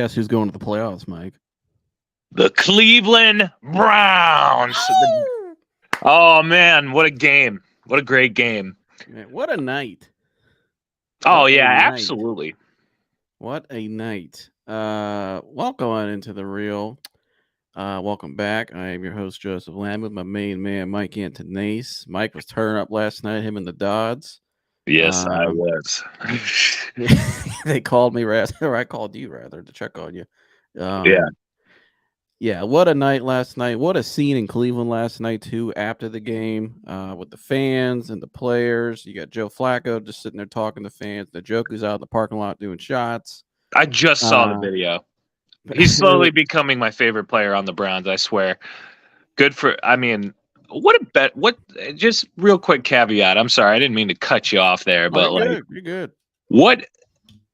guess who's going to the playoffs, Mike? The Cleveland Browns. Oh, man, what a game. What a great game. Man, what a night. Oh, yeah, absolutely. What a night. Welcome on into the real. Welcome back. I am your host, Joseph Lamb, with my main man, Mike Antonace. Mike was turning up last night, him and the Dodds. Yes, I was. They called me, or I called you, rather, to check on you. Yeah. Yeah, what a night last night. What a scene in Cleveland last night, too, after the game, with the fans and the players. You got Joe Flacco just sitting there talking to fans. The Joker's out in the parking lot doing shots. I just saw the video. He's slowly becoming my favorite player on the Browns, I swear. Good for, I mean, what a bet. Just real quick caveat. I'm sorry, I didn't mean to cut you off there, but you're good. What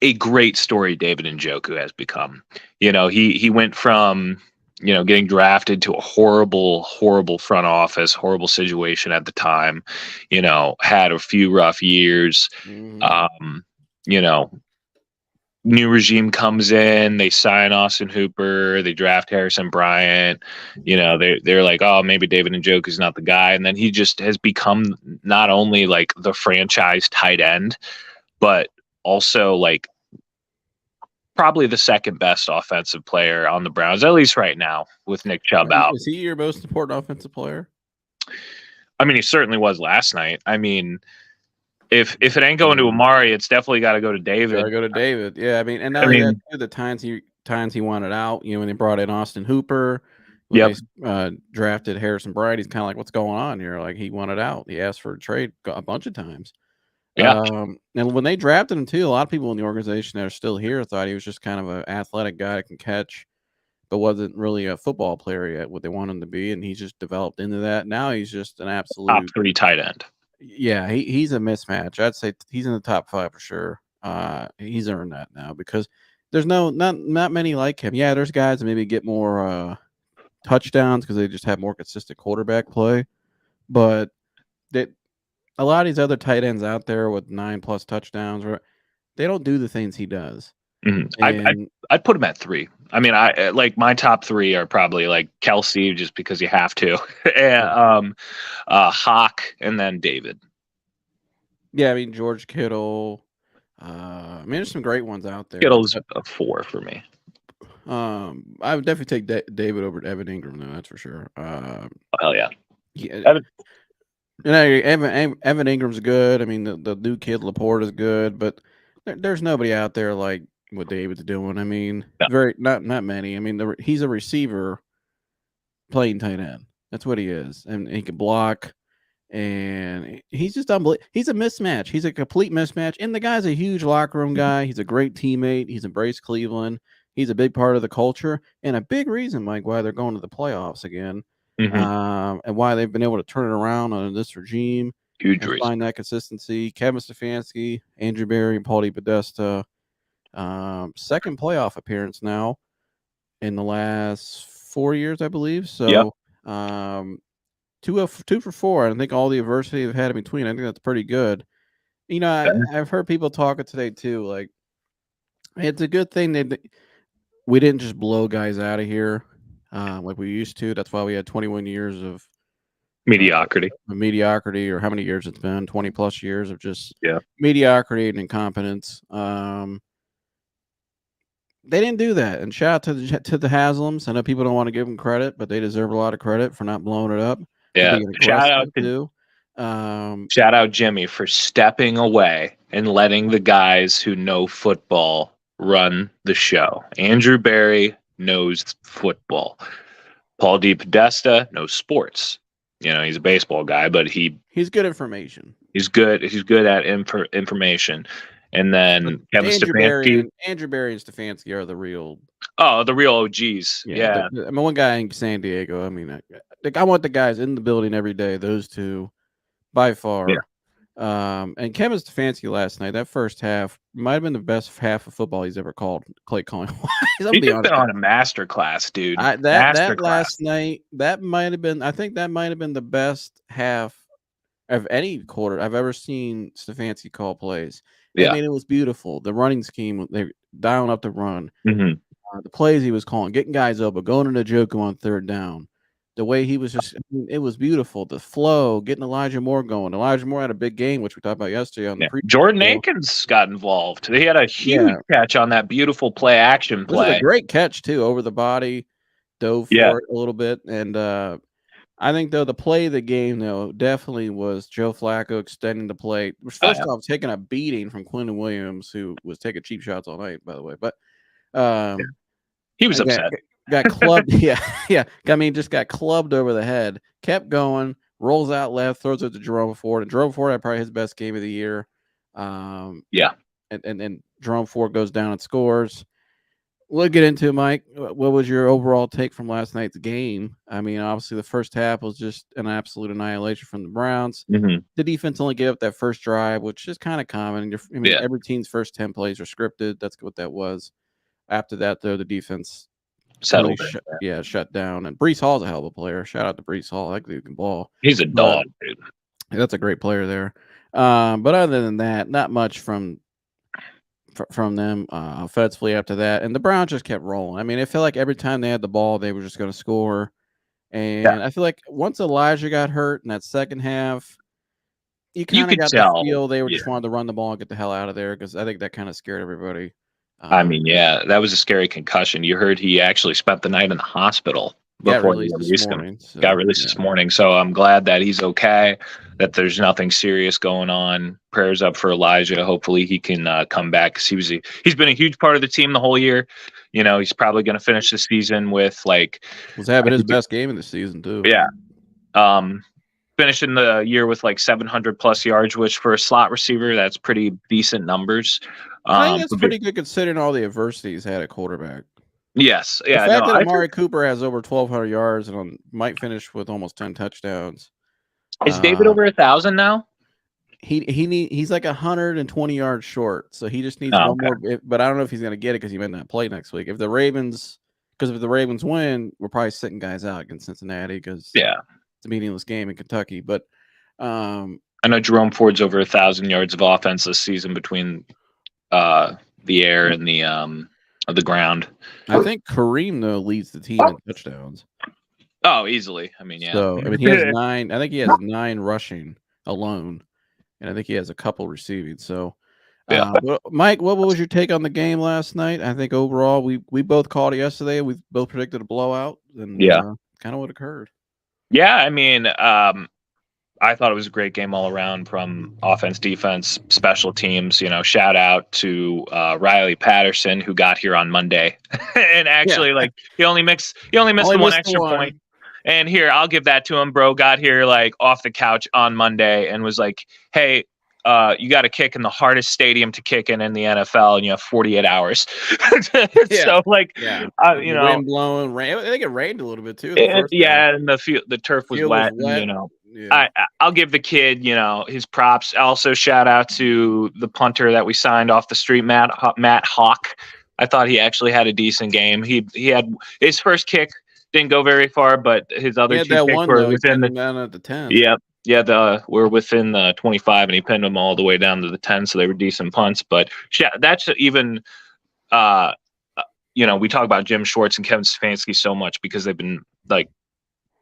a great story David Njoku has become. You know, he went from, getting drafted to a horrible front office, horrible situation at the time, had a few rough years. New regime comes in, they sign Austin Hooper, they draft Harrison Bryant. They're like, oh, maybe David Njoku is not the guy. And then he just has become not only like the franchise tight end, but also like probably the second best offensive player on the Browns, at least right now, with Nick Chubb out. Is he your most important offensive player? I mean, he certainly was last night. I mean, if it ain't going to Amari, it's definitely got to go to David. Got to go to David. Yeah, I mean, and now the times he wanted out, when they brought in Austin Hooper, when they drafted Harrison Bryant, he's kind of like, what's going on here? Like, he wanted out. He asked for a trade a bunch of times. Yeah. And when they drafted him too, a lot of people in the organization that are still here thought he was just kind of an athletic guy that can catch, but wasn't really a football player yet, what they want him to be. And he's just developed into that. Now he's just an absolute top 3 tight end. Yeah, he's a mismatch. I'd say he's in the top 5 for sure. He's earned that now because there's not many like him. Yeah, there's guys that maybe get more touchdowns because they just have more consistent quarterback play, but that a lot of these other tight ends out there with 9+ touchdowns, they don't do the things he does. Mm-hmm. I'd put him at 3. I mean, I like my top 3 are probably like Kelsey, just because you have to, and Hawk, and then David. Yeah, I mean George Kittle. I mean, there's some great ones out there. Kittle's a 4 for me. I would definitely take David over Evan Ingram, though. That's for sure. Hell yeah. Evan Ingram's good. I mean, the new kid Laporte is good, but there's nobody out there like what David's doing. I mean, not many. I mean, he's a receiver playing tight end. That's what he is, and he can block. And he's just unbelievable. He's a mismatch. He's a complete mismatch. And the guy's a huge locker room guy. He's a great teammate. He's embraced Cleveland. He's a big part of the culture and a big reason, Mike, why they're going to the playoffs again. And why they've been able to turn it around under this regime. Huge reason. Find that consistency. Kevin Stefanski, Andrew Berry, and Paul DePodesta. Second playoff appearance now in the last 4 years, I believe. So, 2 for 4. I think all the adversity they've had in between, I think that's pretty good. I've heard people talking today too. Like, it's a good thing that we didn't just blow guys out of here like we used to. That's why we had 21 years of mediocrity. Or how many years it's been? 20+ years of just mediocrity and incompetence. They didn't do that. And shout out to the Haslams. I know people don't want to give them credit, but they deserve a lot of credit for not blowing it up. Yeah, shout out Jimmy for stepping away and letting the guys who know football run the show. Andrew Berry knows football. Paul DePodesta knows sports. He's a baseball guy, but he's good information. He's good at information. And then Kevin Stefanski. Andrew Berry and Stefanski are the real. Oh, the real OGs. Yeah. I mean, one guy in San Diego. I mean, I want the guys in the building every day. Those two, by far. Yeah. And Kevin Stefanski last night, that first half might have been the best half of football he's ever called. Clay calling. He's been on a master class, dude. That last night, that might have been. I think that might have been the best half of any quarter I've ever seen Stefanski call plays. Yeah. I mean, it was beautiful. The running scheme, they dialing up the run. Mm-hmm. The plays he was calling, getting guys open, going to Njoku on third down. The way he was just, I mean, it was beautiful. The flow, getting Elijah Moore going. Elijah Moore had a big game, which we talked about yesterday on the pre. Jordan Akins got involved. He had a huge Yeah, catch on that beautiful play action this is a play. great catch too, over the body, dove for it a little bit, and I think though the play of the game though definitely was Joe Flacco extending the play. First off, taking a beating from Quentin Williams, who was taking cheap shots all night, by the way, but he was upset. Got clubbed. yeah. I mean, just got clubbed over the head. Kept going. Rolls out left. Throws it to Jerome Ford. And Jerome Ford had probably his best game of the year. And Jerome Ford goes down and scores. We'll get into it, Mike. What was your overall take from last night's game? I mean, obviously the first half was just an absolute annihilation from the Browns. Mm-hmm. The defense only gave up that first drive, which is kind of common. Every team's first 10 plays are scripted. That's what that was. After that, though, the defense settled. Shut down. And Breece Hall's a hell of a player. Shout out to Breece Hall. I like the ball. He's a dog, dude. That's a great player there. But other than that, not much from them offensively after that. And the Browns just kept rolling. I mean, it felt like every time they had the ball, they were just going to score. And I feel like once Elijah got hurt in that second half, you kind of got the feel they were just wanted to run the ball and get the hell out of there, because I think that kind of scared everybody. I mean, that was a scary concussion. You heard he actually spent the night in the hospital before they released him. Got released this morning. So I'm glad that he's okay, that there's nothing serious going on. Prayers up for Elijah. Hopefully he can come back, because he's been a huge part of the team the whole year. You know, he's probably going to finish the season with was having his best game of the season too. Yeah. Finishing the year with 700 plus yards, which for a slot receiver, that's pretty decent numbers. I think that's pretty good considering all the adversity he's had at quarterback. Yes. Yeah. The fact that Amari Cooper has over 1,200 yards and might finish with almost 10 touchdowns. Is David over 1,000 now? He's like 120 yards short, so he just needs one more. But I don't know if he's going to get it, because he might not play next week. If the Ravens win, we're probably sitting guys out against Cincinnati, because it's a meaningless game in Kentucky. But I know Jerome Ford's over 1,000 yards of offense this season between the air and the ground. I think Kareem though leads the team in touchdowns. Oh, easily. I mean, yeah. So he has 9. I think he has 9 rushing alone, and I think he has a couple receiving. So, Mike, what was your take on the game last night? I think overall we both called it yesterday. We both predicted a blowout, and kind of what occurred. Yeah, I mean, I thought it was a great game all around, from offense, defense, special teams. You know, shout out to Riley Patterson, who got here on Monday, and actually, he only missed the one extra point. And here, I'll give that to him, bro. Got here off the couch on Monday and was like, "Hey, you got to kick in the hardest stadium to kick in the NFL, and you have 48 hours." So wind blowing, rain. I think it rained a little bit too. And the turf was wet. And, I'll give the kid, his props. Also, shout out to the punter that we signed off the street, Matt Hawk. I thought he actually had a decent game. He had his first kick didn't go very far, but his other two kicks were within the 10. We're within the 25, and he pinned them all the way down to the 10, so they were decent punts. But that's even, we talk about Jim Schwartz and Kevin Stefanski so much because they've been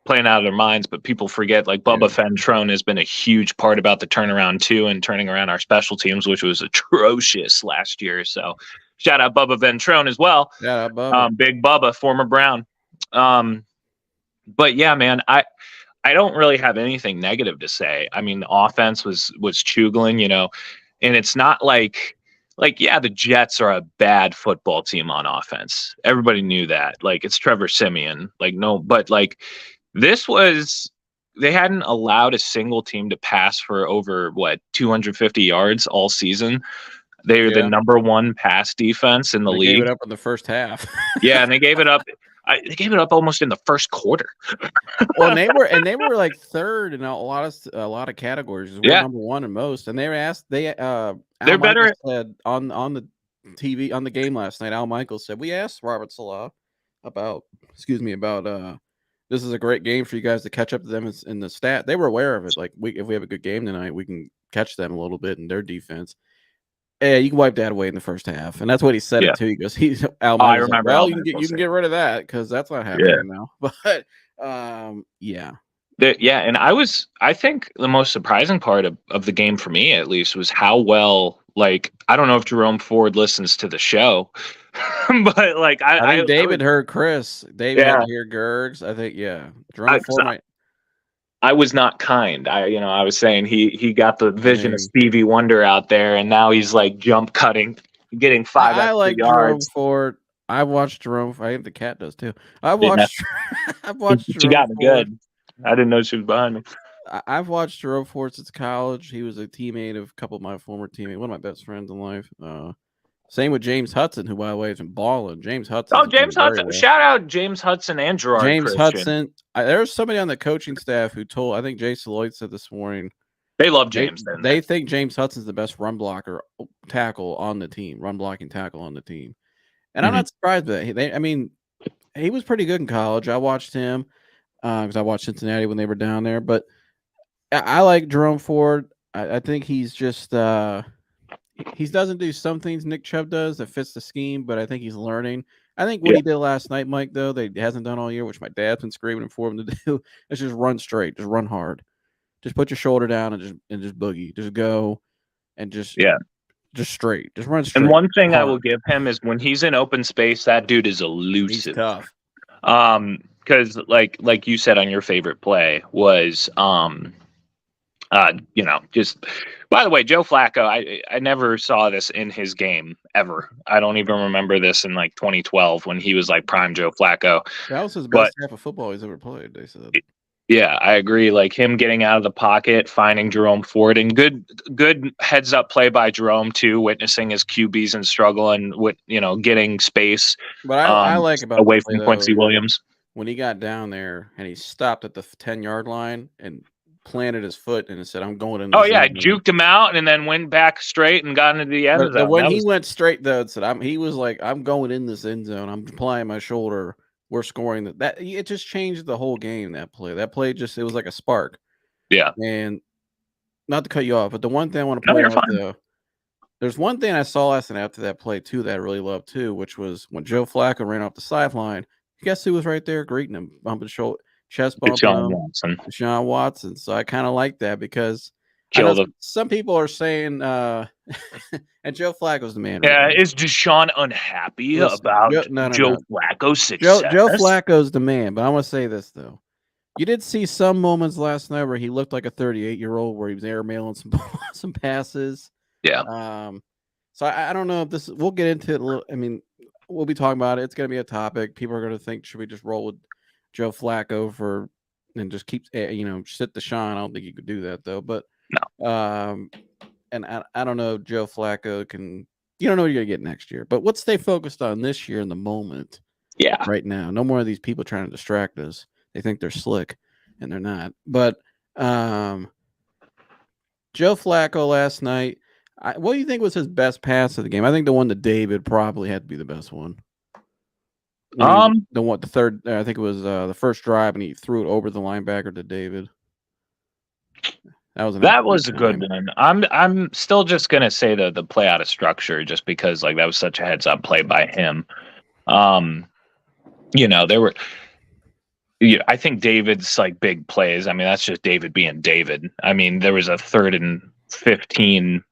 playing out of their minds, but people forget Bubba Fentrone has been a huge part about the turnaround too, and turning around our special teams, which was atrocious last year. So shout out Bubba Ventrone as well. Shout out Bubba. Big Bubba, former Brown. But yeah, man, I don't really have anything negative to say. I mean, the offense was chugling, and it's not the Jets are a bad football team on offense. Everybody knew that. It's Trevor Siemian. They hadn't allowed a single team to pass for over 250 yards all season. They're the number 1 pass defense in the league. They gave it up in the first half. Yeah, and they gave it up. They gave it up almost in the first quarter. Well, they were third in a lot of categories. We're number 1 in most. And they were asked. They're better. Said on the TV on the game last night. Al Michaels said, we asked Robert Salah about this is a great game for you guys to catch up to them in the stat. They were aware of it. If we have a good game tonight, we can catch them a little bit in their defense. Yeah, you can wipe that away in the first half, and that's what he said Yeah. it too. He goes, I Almeida's like, remember well, Almeida you can saying get rid of that because that's not it. Yeah. happening now. But yeah, Yeah, and I think the most surprising part of the game for me, at least, was how well, like, I don't know if Jerome Ford listens to the show, but like, I think I was, David heard Chris. David had yeah, to hear Gergs. I think Jerome 'cause Ford might. I was not kind. I was saying he got the I vision of mean, Stevie Wonder out there, and now he's like jump cutting, getting 5 extra I like Jerome yards. Ford. I watched Jerome. I think the cat does too. I Yeah, watched. I've watched she Jerome got me Ford. good. I didn't know she was behind me. I've watched Jerome Ford since college. He was a teammate of a couple of my former teammates, one of my best friends in life. Same with James Hudson, who by the way has been balling. James Oh, Hudson's James doing very Hudson! well. Shout out James Hudson and Gerard James Christian. Hudson. There's somebody on the coaching staff who told. I think Jason Lloyd said this morning. They love They James in they there. think James Hudson's the best run blocker tackle on the team, run blocking tackle on the team. And I'm Mhm. not surprised by that. I mean, he was pretty good in college. I watched him because I watched Cincinnati when they were down there. But I like Jerome Ford. I think he's just he doesn't do some things Nick Chubb does that fits the scheme, but I think he's learning. I think what Yeah, he did last night, Mike, though, that he hasn't done all year, which my dad's been screaming for him to do, is just run straight, just run hard, just put your shoulder down and just boogie, just go and yeah. just straight, just run And straight, one thing I will hard. give him is when he's in open space, that dude is He's elusive. tough. Because like you said on your favorite play was just by the way, Joe Flacco, I never saw this in his game ever. I don't even remember this in like 2012 when he was like prime Joe Flacco. That was his But best half of football he's ever played. They said. yeah, I agree. Like him getting out of the pocket, finding Jerome Ford, and good heads up play by Jerome too, witnessing his QBs and struggle and with getting space But I like about the away play from though Quincy is Williams. when he got down there and he stopped at the 10-yard line and planted his foot and said, "I'm going in Oh this yeah, end zone." juked him out and then went back straight and got into the end But zone. when That he was went straight though and said, he was like, "I'm going in this end zone. I'm applying my shoulder. We're scoring that." It just changed the whole game. That play just it was like a spark. yeah. And not to cut you off, but the one thing I want to No, point you're out fine. though, there's one thing I saw last night after that play too that I really loved too, which was when Joe Flacco ran off the sideline. Guess who was right there greeting him, bumping shoulder, chest It's bumping Sean him? Watson. Deshaun Watson. So I kind of like that because I know Killed him. some people are saying, and Joe Flacco's the man right Yeah, now. is Deshaun unhappy Listen, about no, no, Joe no. Flacco's Joe success? Flacco's the man, but I want to say this though. You did see some moments last night where he looked like a 38-year-old, where he was airmailing some some passes. Yeah. So I don't know if this. We'll get into it a little. I mean, we'll be talking about it. It's going to be a topic. People are going to think, should we just roll with Joe Flacco for and just keep sit the shine? I don't think you could do that though. But and I don't know if Joe Flacco can. You don't know what you're going to get next year. But let's stay focused on this year in the moment. Yeah. Right now, no more of these people trying to distract us. They think they're slick, and they're not. But Joe Flacco last night. What do you think was his best pass of the game? I think the one to David probably had to be the best one. The third, I think it was the first drive, and he threw it over the linebacker to David. That was a good one. I'm still just gonna say the play out of structure, just because like that was such a heads up play by him. There were. Yeah, I think David's like big plays. I mean, that's just David being David. I mean, there was a 3rd and 15,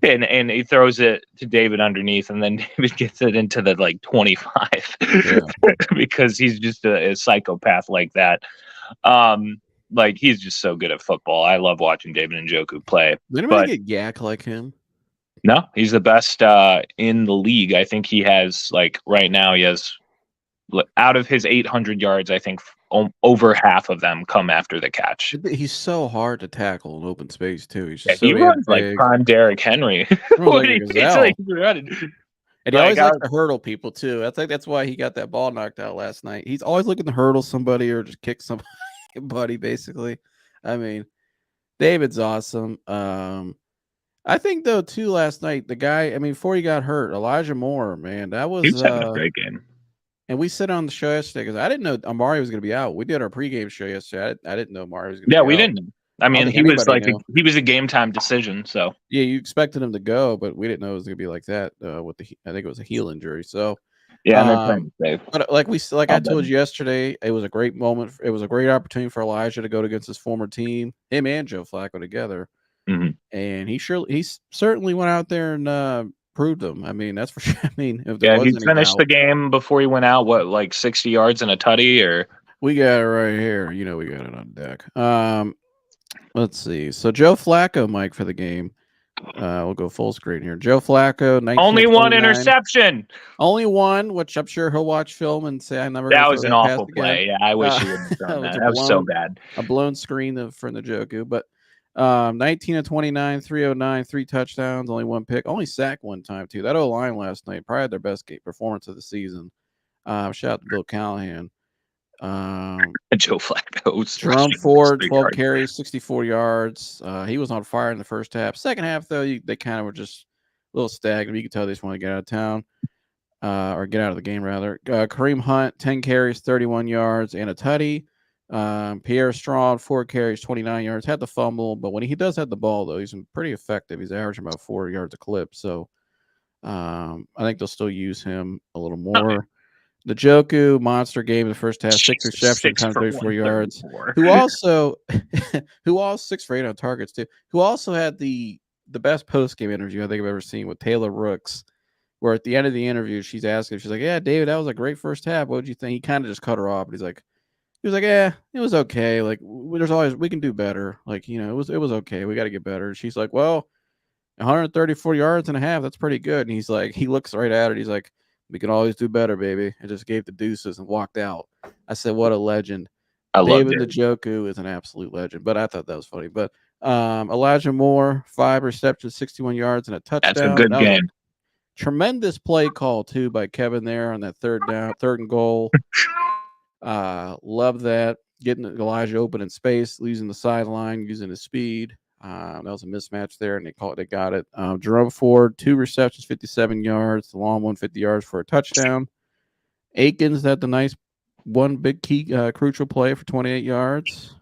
and he throws it to David underneath, and then David gets it into the like 25 because he's just a psychopath like that. Like he's just so good at football. I love watching David Njoku play. Did anybody get Yak like him? No, he's the best in the league. I think he has like right now he has. Out of his 800 yards, I think over half of them come after the catch. He's so hard to tackle in open space too. He's Yeah, just so he runs big. like prime Derrick Henry. Like a gazelle. And he always likes to hurdle people too. I think that's why he got that ball knocked out last night. He's always looking to hurdle somebody or just kick somebody, basically. I mean, David's awesome. I think though too last night, the guy, I mean, before he got hurt, Elijah Moore, man, that was he was having a great game. And we said on the show yesterday because I didn't know Amari was going to be out. We did our pregame show yesterday. I didn't know Amari was going to be out. Yeah, we didn't. I mean, think he was anybody like knew. he was a game time decision. So Yeah, you expected him to go, but we didn't know it was gonna be like that. With I think it was a heel injury. So, yeah, and they're um, playing safe. but like I All told good. you yesterday, it was a great moment. It was a great opportunity for Elijah to go against his former team, him and Joe Flacco together. Mhm. And he certainly went out there and proved them. I mean, that's for sure. I mean, if there Yeah, he was any finished the doubt, game before he went out. What, like 60 yards and a tutty, or we got it right here. You know, we got it on deck. Let's see. So Joe Flacco, Mike, for the game. We'll go full screen here. Joe Flacco, 19 only of one 29. interception? Only one, which I'm sure he'll watch film and say, "I'm never going That to throw was an that pass awful again." play. Yeah, I wish he wouldn't have It thrown was that. That was so bad. a blown screen from the Njoku. But 19 of 29, 309, 3 touchdowns, only one pick, only sacked one time too. That O line last night probably had their best game performance of the season. Shout out to Bill Callahan. Joe Flacco's Jerome rushing Ford, 3 12 yards. carries, 64 yards. He was on fire in the first half. Second half, though, they kind of were just a little stagnant. You could tell they just want to get out of town, or get out of the game, rather. Kareem Hunt, 10 carries, 31 yards, and a tutty. Pierre Strong, 4 carries, 29 yards. Had the fumble, but when he does have the ball, though, he's pretty effective. He's averaging about 4 yards a clip. So I think they'll still use him a little more. The Njoku monster game in the first half, 6 Jesus, receptions, 6 for 134 yards. 134. Who also, 6 for 8 on targets too. Who also had the best post game interview I think I've ever seen with Taylor Rooks, where at the end of the interview she's asking, she's like, "Yeah, David, that was a great first half. What did you think?" He kind of just cut her off, but he was like, "Yeah, it was okay. Like, there's always we can do better. Like, it was okay. We got to get better." She's like, "Well, 134 yards and a half. That's pretty good." And he's like, he looks right at it. He's like, "We can always do better, baby." And just gave the deuces and walked out. I said, "What a legend." I love David David. Njoku is an absolute legend. But I thought that was funny. But Elijah Moore, 5 receptions, 61 yards, and a That's a touchdown. good That was a game. tremendous play call too by Kevin there on that third and goal. Love that. Getting Elijah open in space, losing the sideline, using his speed. That was a mismatch there, and they got it. Jerome Ford, 2 receptions, 57 yards. The long one, 50 yards for a touchdown. Akins had the nice one big key crucial play for 28 yards.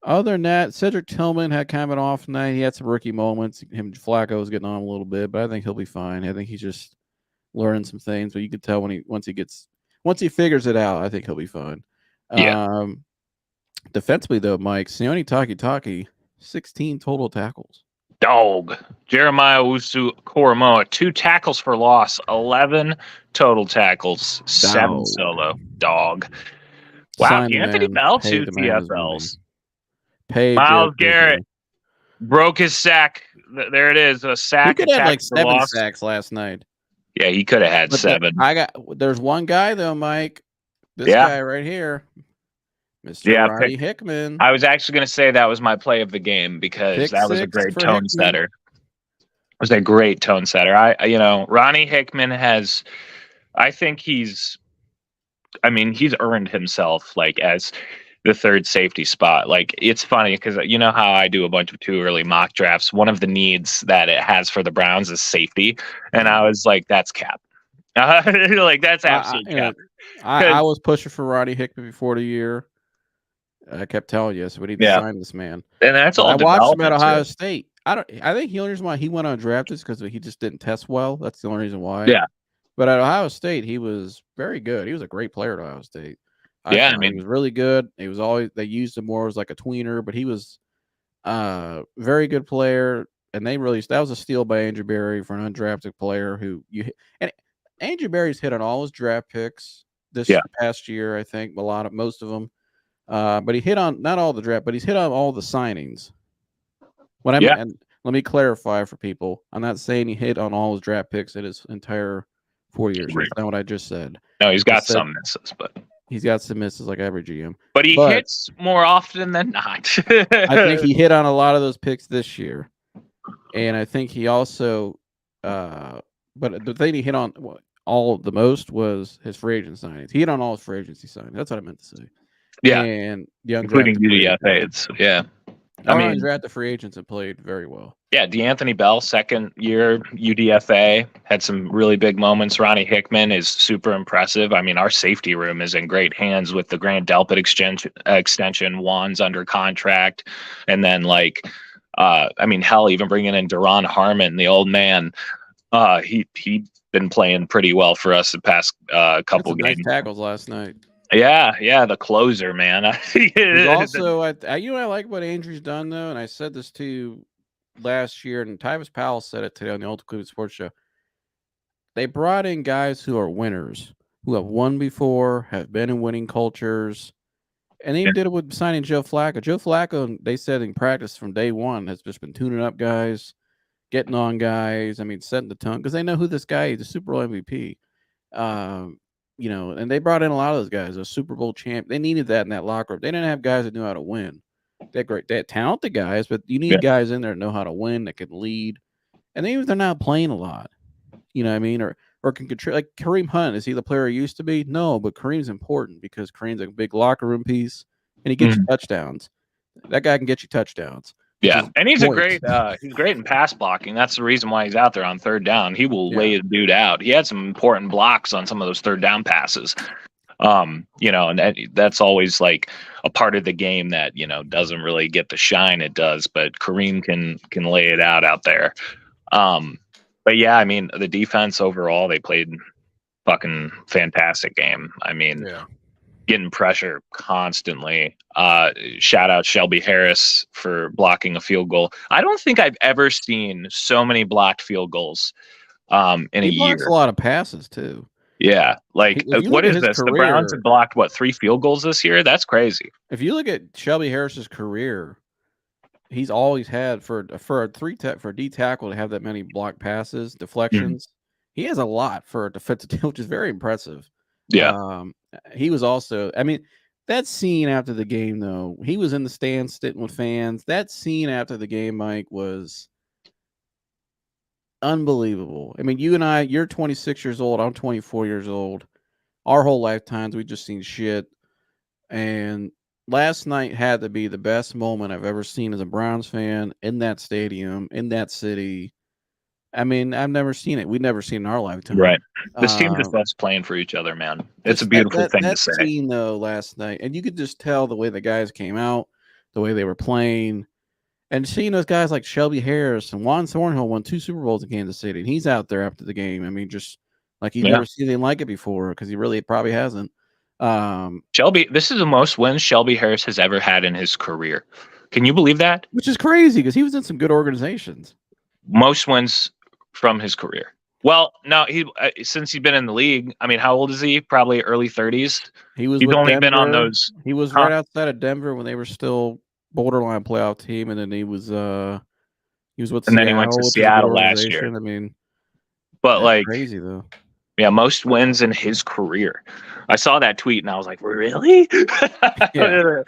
Other than that, Cedric Tillman had kind of an off night. He had some rookie moments. Him and Flacco was getting on a little bit, but I think he'll be fine. I think he's just learning some things, but you can tell once he figures it out, I think he'll be fine. Yeah. Defensively though, Mike, Sione Takitaki, 16 total tackles. Dog. Jeremiah Usu Koromoa, 2 tackles for loss, 11 total tackles, 7 solo. Dog. Wow. Sign the Anthony man, Bell, pay 2 the man his money. TFLs. Pay Miles Jared Garrett Goodman. broke his sack. There it is. A He sack, could a have like tackle for 7 loss. sacks last night. Yeah, he could have had But 7. there's one guy though, Mike. This guy right here, Mr. Roddy Hickman. I was actually going to say that was my play of the game because that was a great tone setter. It was a great tone setter. Ronnie Hickman has, I think he's earned himself like as the third safety spot. Like, it's funny because you know how I do a bunch of too early mock drafts. One of the needs that it has for the Browns is safety, and I was like, that's cap. Like, that's absolute cap. I was pushing for Roddy Hickman before the year. I kept telling you, so we need to sign this man. And that's all. I watched him at Ohio State. I think the only reason why he went undrafted is because he just didn't test well. That's the only reason why. Yeah. But at Ohio State, he was very good. He was a great player at Ohio State. He was really good. He was always, they used him more as like a tweener, but he was very good player. And that was a steal by Andrew Berry for an undrafted player and Andrew Berry's hit on all his draft picks this past year, I think, most of them. But he hit on not all the draft, but he's hit on all the signings. And let me clarify for people. I'm not saying he hit on all his draft picks in his entire 4 years. That's not what I just said. No, he's got some misses, but he's got some misses like every GM. But he hits more often than not. I think he hit on a lot of those picks this year. And I think he also but the thing he hit on the most was his free agent signings. He hit on all his free agency signings. That's what I meant to say. Yeah. And the including UDFAs. Yeah. I Our mean, undrafted free agents have played very well. yeah, DeAnthony Bell, second year UDFA, had some really big moments. Ronnie Hickman is super impressive. I mean, our safety room is in great hands with the Grant Delpit extension. Juan's under contract, and then I mean, hell, even bringing in Duron Harmon, the old man. He been playing pretty well for us the past Got couple some nice games. tackles last night. Yeah, the closer, man. He's also, you know what I like what Andrew's done though, and I said this to you last year, and Tyvis Powell said it today on the Ultimate Cleveland Sports Show. They brought in guys who are winners, who have won before, have been in winning cultures, and they even did it with signing Joe Flacco. Joe Flacco, they said in practice from day one, has just been tuning up guys, getting on guys. I mean, setting the tone because they know who this guy is, the Super Bowl MVP. You know, and they brought in a lot of those guys, a Super Bowl champ. They needed that in that locker room. They didn't have guys that knew how to win. They had talented guys, but you need guys in there that know how to win, that can lead. And even if they're not playing a lot, you know what I mean? Or can control, like Kareem Hunt, is he the player he used to be? No, but Kareem's important because Kareem's a big locker room piece and he gets you touchdowns. That guy can get you touchdowns. Yeah, and he's great in pass blocking. That's the reason why he's out there on third down. He will lay a dude out. He had some important blocks on some of those third down passes. You know, and that's always like a part of the game that, you know, doesn't really get the shine it does, but Kareem can lay it out there. But yeah, I mean, the defense overall, they played fucking fantastic game. I mean, getting pressure constantly. Shout out Shelby Harris for blocking a field goal. I don't think I've ever seen so many blocked field goals in a year. He blocks a lot of passes too. Yeah, like what is this? The Browns have blocked what, 3 field goals this year? That's crazy. If you look at Shelby Harris's career, he's always had for a D tackle to have that many blocked passes, deflections. He has a lot for a defensive, which is very impressive. Yeah. He was also, I mean, that scene after the game though, he was in the stands sitting with fans. That scene after the game, Mike, was unbelievable. I mean, you and I, you're 26 years old. I'm 24 years old. Our whole lifetimes, we just seen shit. And last night had to be the best moment I've ever seen as a Browns fan in that stadium, in that city. I mean, I've never seen it. We've never seen it in our lifetime. Right. This team just loves playing for each other, man. It's a beautiful thing to say. That scene, though, last night, and you could just tell the way the guys came out, the way they were playing, and seeing those guys like Shelby Harris and Juan Thornhill won 2 Super Bowls in Kansas City, and he's out there after the game. I mean, just like he's never seen anything like it before because he really probably hasn't. Shelby, this is the most wins Shelby Harris has ever had in his career. Can you believe that? Which is crazy because he was in some good organizations. Most wins from his career. Well, no, he since he's been in the league. I mean, how old is he? Probably early 30s. He's only Denver. Been on those. He was right outside of Denver when they were still borderline playoff team, and then he was with and Seattle, then he went to Seattle last year. I mean, but like crazy though. Yeah, most wins in his career. I saw that tweet and I was like, really? I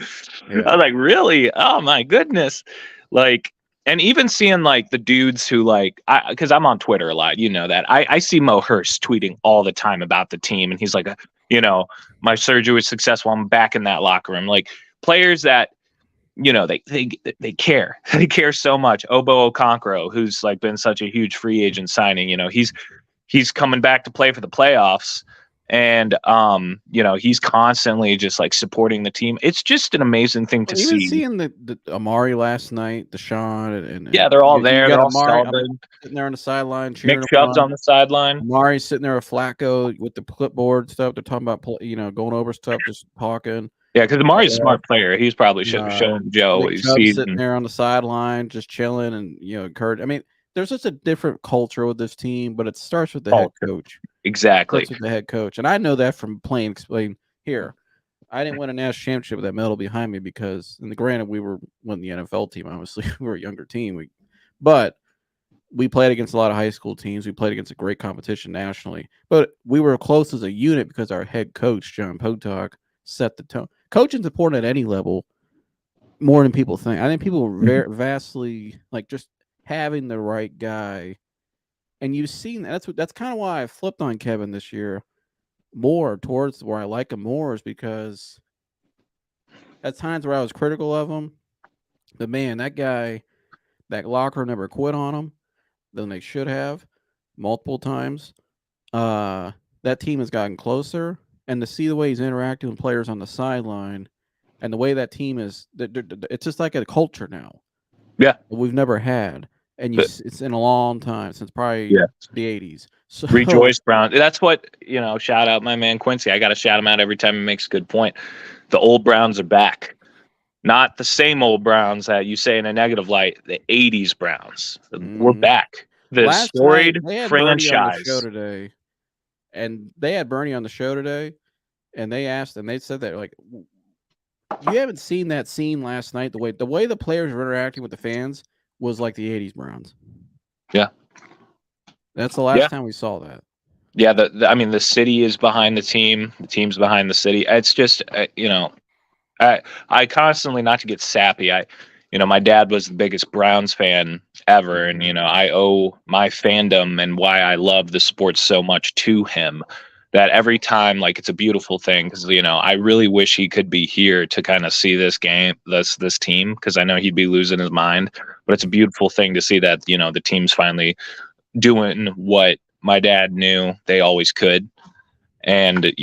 was like, really? Oh my goodness. Like, and even seeing like the dudes who like, because I'm on Twitter a lot, you know that. I see Mo Hurst tweeting all the time about the team, and he's like, you know, my surgery was successful. I'm back in that locker room. Like players that, you know, they care. They care so much. Obo Okonkwo, who's like been such a huge free agent signing, you know, he's coming back to play for the playoffs, and you know, he's constantly just like supporting the team. It's just an amazing thing to see. Even seeing the Amari last night, Deshaun, and yeah, they're all there. You got They're Amari all sitting there on the sideline, cheering. Nick Chubb's on the sideline. Amari sitting there with Flacco with the clipboard stuff. They're talking about, you know, going over stuff, just talking. Yeah, because Amari's a smart player. He's probably showing Joe what he's sitting there on the sideline, just chilling, and you know, encourage. I mean, there's just a different culture with this team, but it starts with the head coach. Exactly. It starts with the head coach, and I know that from playing. Explain here. I didn't win a national championship with that medal behind me because, and granted, we were the NFL team. Obviously, we were a younger team. But we played against a lot of high school teams. We played against a great competition nationally. But we were close as a unit because our head coach, John Potok, set the tone. Coaching's important at any level, more than people think. I think people are very vastly like just having the right guy, and you've seen that. That's kind of why I flipped on Kevin this year more towards where I like him more, is because at times where I was critical of him, But man, that guy, that locker never quit on him than they should have multiple times. Uh, that team has gotten closer, and to see the way he's interacting with players on the sideline, and the way that team is, it's just like a culture now Yeah. that we've never had, and But it's in a long time since probably yeah. the '80s. So Rejoice Brown. That's what, shout out my man Quincy. I got to shout him out every time he makes a good point. The old Browns are back. Not the same old Browns that you say in a negative light, the 80s Browns. We're mhm. back. The Last night storied they had Bernie on the show franchise. today, and they had Bernie on the show today, and they asked, and they said that like you haven't seen that scene last night. The way the players were interacting with the fans was like the '80s Browns. Yeah. That's the Yeah. last time we saw that. Yeah. I mean, the city is behind the team. The team's behind the city. It's just, I constantly, not to get sappy, my dad was the biggest Browns fan ever, and Mhm. I owe my fandom and why I love the sport so much to him. That every time, like, it's a beautiful thing because I really wish he could be here to kind of see this game, this team, because I know he'd be losing his mind. But it's a beautiful thing to see that the team's finally doing what my dad knew they always could, and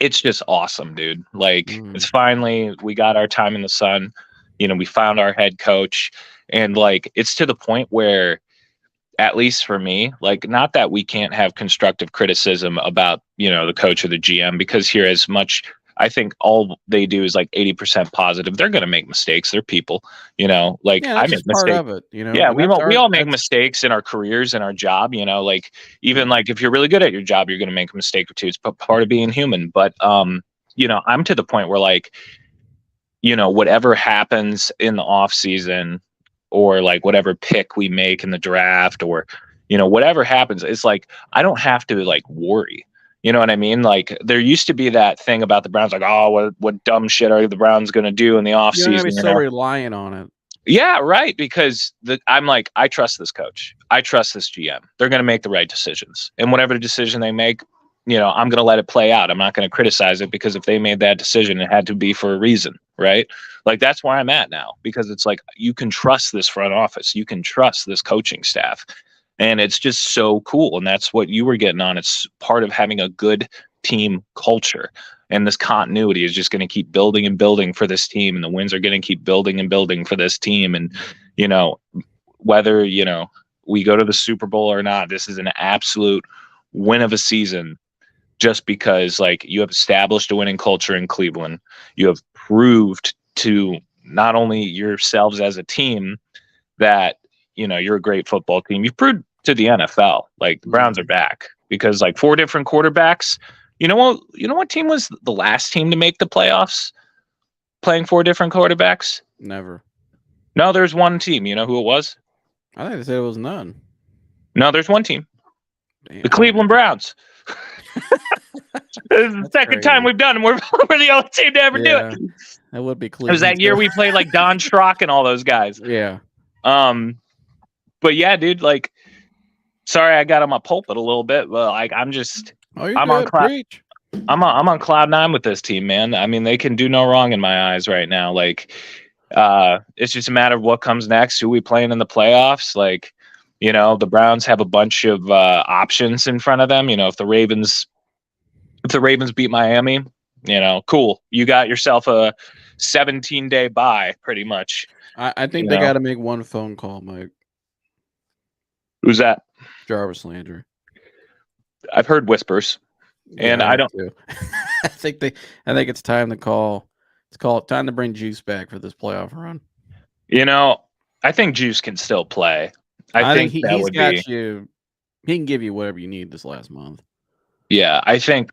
it's just awesome, dude. Like, it's Mhm. finally, we got our time in the sun. We found our head coach, and like, it's to the point where, at least for me, like, not that we can't have constructive criticism about, the coach or the GM, because here, as much, I think all they do is like 80% positive. They're going to make mistakes. They're people, like, Yeah, I that's make just part mistakes. of it, Yeah, and that's we our all make that's mistakes in our careers and our job, like, even yeah. like, if you're really good at your job, you're going to make a mistake or two. It's part of being human. But I'm to the point where, like, whatever happens in the off season, or like whatever pick we make in the draft, or whatever happens, it's like I don't have to like worry. You know what I mean? Like, there used to be that thing about the Browns, like, oh, what dumb shit are the Browns going to do in the off You don't gotta be season? so reliant on it. Yeah, right. Because I'm like, I trust this coach. I trust this GM. They're going to make the right decisions. And whatever decision they make, I'm going to let it play out. I'm not going to criticize it, because if they made that decision, it had to be for a reason, right? Like, that's where I'm at now, because it's like, you can trust this front office. You can trust this coaching staff. And it's just so cool. And that's what you were getting on. It's part of having a good team culture. And this continuity is just going to keep building and building for this team. And the wins are going to keep building and building for this team. And, you know, whether, we go to the Super Bowl or not, this is an absolute win of a season, just because, like, you have established a winning culture in Cleveland. You have proved to not only yourselves as a team that, you're a great football team. You've proved to the NFL, like, the Browns are Mhm. back, because like 4 different quarterbacks. You know what team was the last team to make the playoffs playing 4 different quarterbacks? Never. No, there's one team. You know who it was? I think they said it was none. No, there's one team. Damn, The I don't Cleveland know. Browns. This is the That's second time crazy. we've done it. We're the only team to ever do it. Yeah, that would be It was Cleveland that year too. we played like Don Schrock and all those guys. Yeah. Um, but yeah, dude, like, sorry I got on my pulpit a little bit, but like, Oh, you're I'm on good. cloud Preach. I'm on cloud nine with this team, man. I mean, they can do no wrong in my eyes right now. Like, it's just a matter of what comes next, who we playing in the playoffs. Like, the Browns have a bunch of options in front of them. If the Ravens beat Miami, cool. You got yourself a 17-day bye, pretty much. I think You they know, got to make one phone call, Mike. who's that? Jarvis Landry. I've heard whispers, Yeah, and I I have don't. too. I think they. I think it's time to call. Time to bring Juice back for this playoff run. You know, I think Juice can still play. I I think think he that he's would be. got you. He can give you whatever you need this last month. Yeah, I think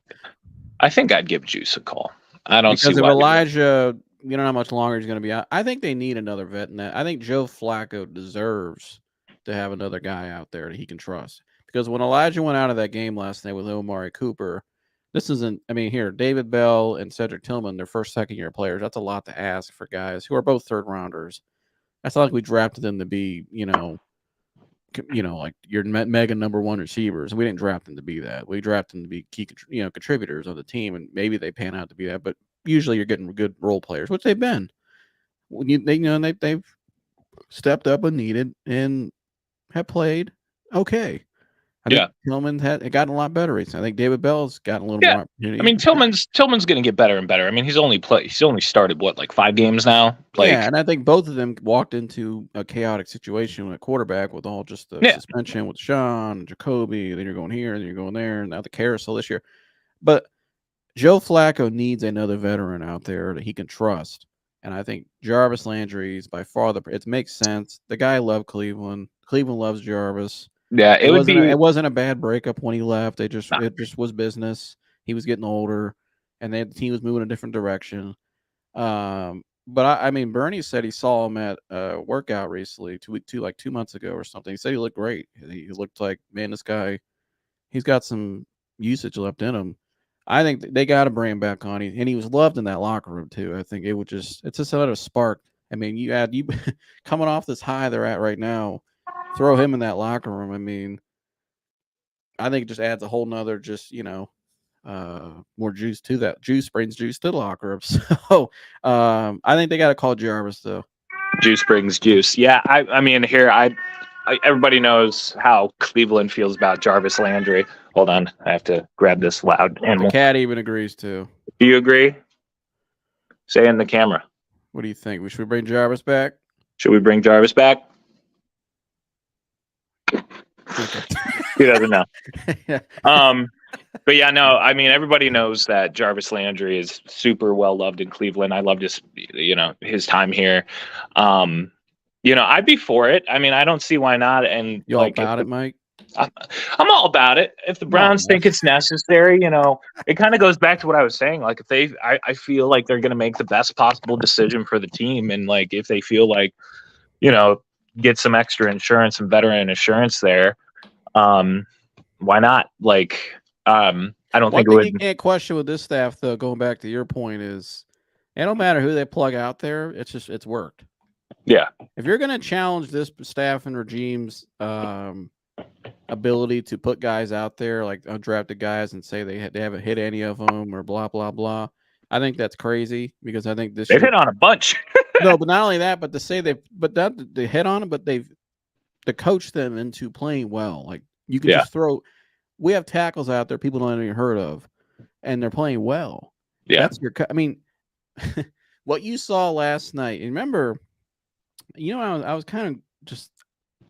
I'd give Juice a call. I don't see Because if why we would. Elijah, you don't know how much longer he's going to be out. I think they need another vet in that. I think Joe Flacco deserves to have another guy out there that he can trust. Because when Elijah went out of that game last night with Omari Cooper, this isn't. I mean, here David Bell and Cedric Tillman, their first, second year players. That's a lot to ask for guys who are both third rounders. That's not like we drafted them to be, like your mega number one receivers. And we didn't draft them to be that. We drafted them to be key, contributors of the team, and maybe they pan out to be that. But usually, you're getting good role players, which they've been. they've stepped up when needed and have played okay. I think Yeah. Tillman had gotten a lot better recently. I think David Bell's gotten a little Yeah. more I opportunity. mean, Tillman's going to get better and better. I mean, he's only started what, like 5 games now? Yeah, Like, and I think both of them walked into a chaotic situation with a quarterback with all just the yeah. suspension with Sean and Jacoby. Then you're going here, then you're going there, and now the carousel this year. But Joe Flacco needs another veteran out there that he can trust. And I think Jarvis Landry is by far it makes sense. The guy loved Cleveland. Cleveland loves Jarvis. Yeah, it would be It wasn't a bad breakup when he left. It nah, just was business. He was getting older, and the team was moving a different direction. But I mean, Bernie said he saw him at a workout recently, like 2 months ago or something. He said he looked great. He looked like, man, this guy, he's got some usage left in him. I think they got to bring him back on, and he was loved in that locker room too. I think it's just another spark. I mean, you coming off this high they're at right now, throw him in that locker room. I mean, I think it just adds a whole nother more juice to that. Juice brings juice to the locker room. So I think they got to call Jarvis though. juice brings juice. Yeah, I mean, here everybody knows how Cleveland feels about Jarvis Landry. Hold on, I have to grab this loud The animal. cat even agrees too. Do you agree? Say in the camera. What do you think? Should we bring Jarvis back? Should we bring Jarvis back? Okay. He doesn't know. But yeah, no, I mean, everybody knows that Jarvis Landry is super well loved in Cleveland. I loved his time here. I'd be for it. I mean, I don't see why not. And You all about it, Mike? I'm all about it. If the Browns think it's necessary, it kind of goes back to what I was saying. Like, I feel like they're going to make the best possible decision for the team. And like, if they feel like, get some extra insurance and veteran insurance there, why not? Like, I don't think it would. You can't question with this staff, though, going back to your point, is it don't matter who they plug out there. It's worked. Yeah. If you're going to challenge this staff and regime's ability to put guys out there, like undrafted guys, and say they haven't hit any of them or blah, blah, blah, I think that's crazy because I think they've hit on a bunch. No, but not only that, but to say they hit on them, but to coach them into playing well. Like you can just throw. We have tackles out there people don't even heard of, and they're playing well. Yeah, that's I mean, what you saw last night. And remember, I was kind of just.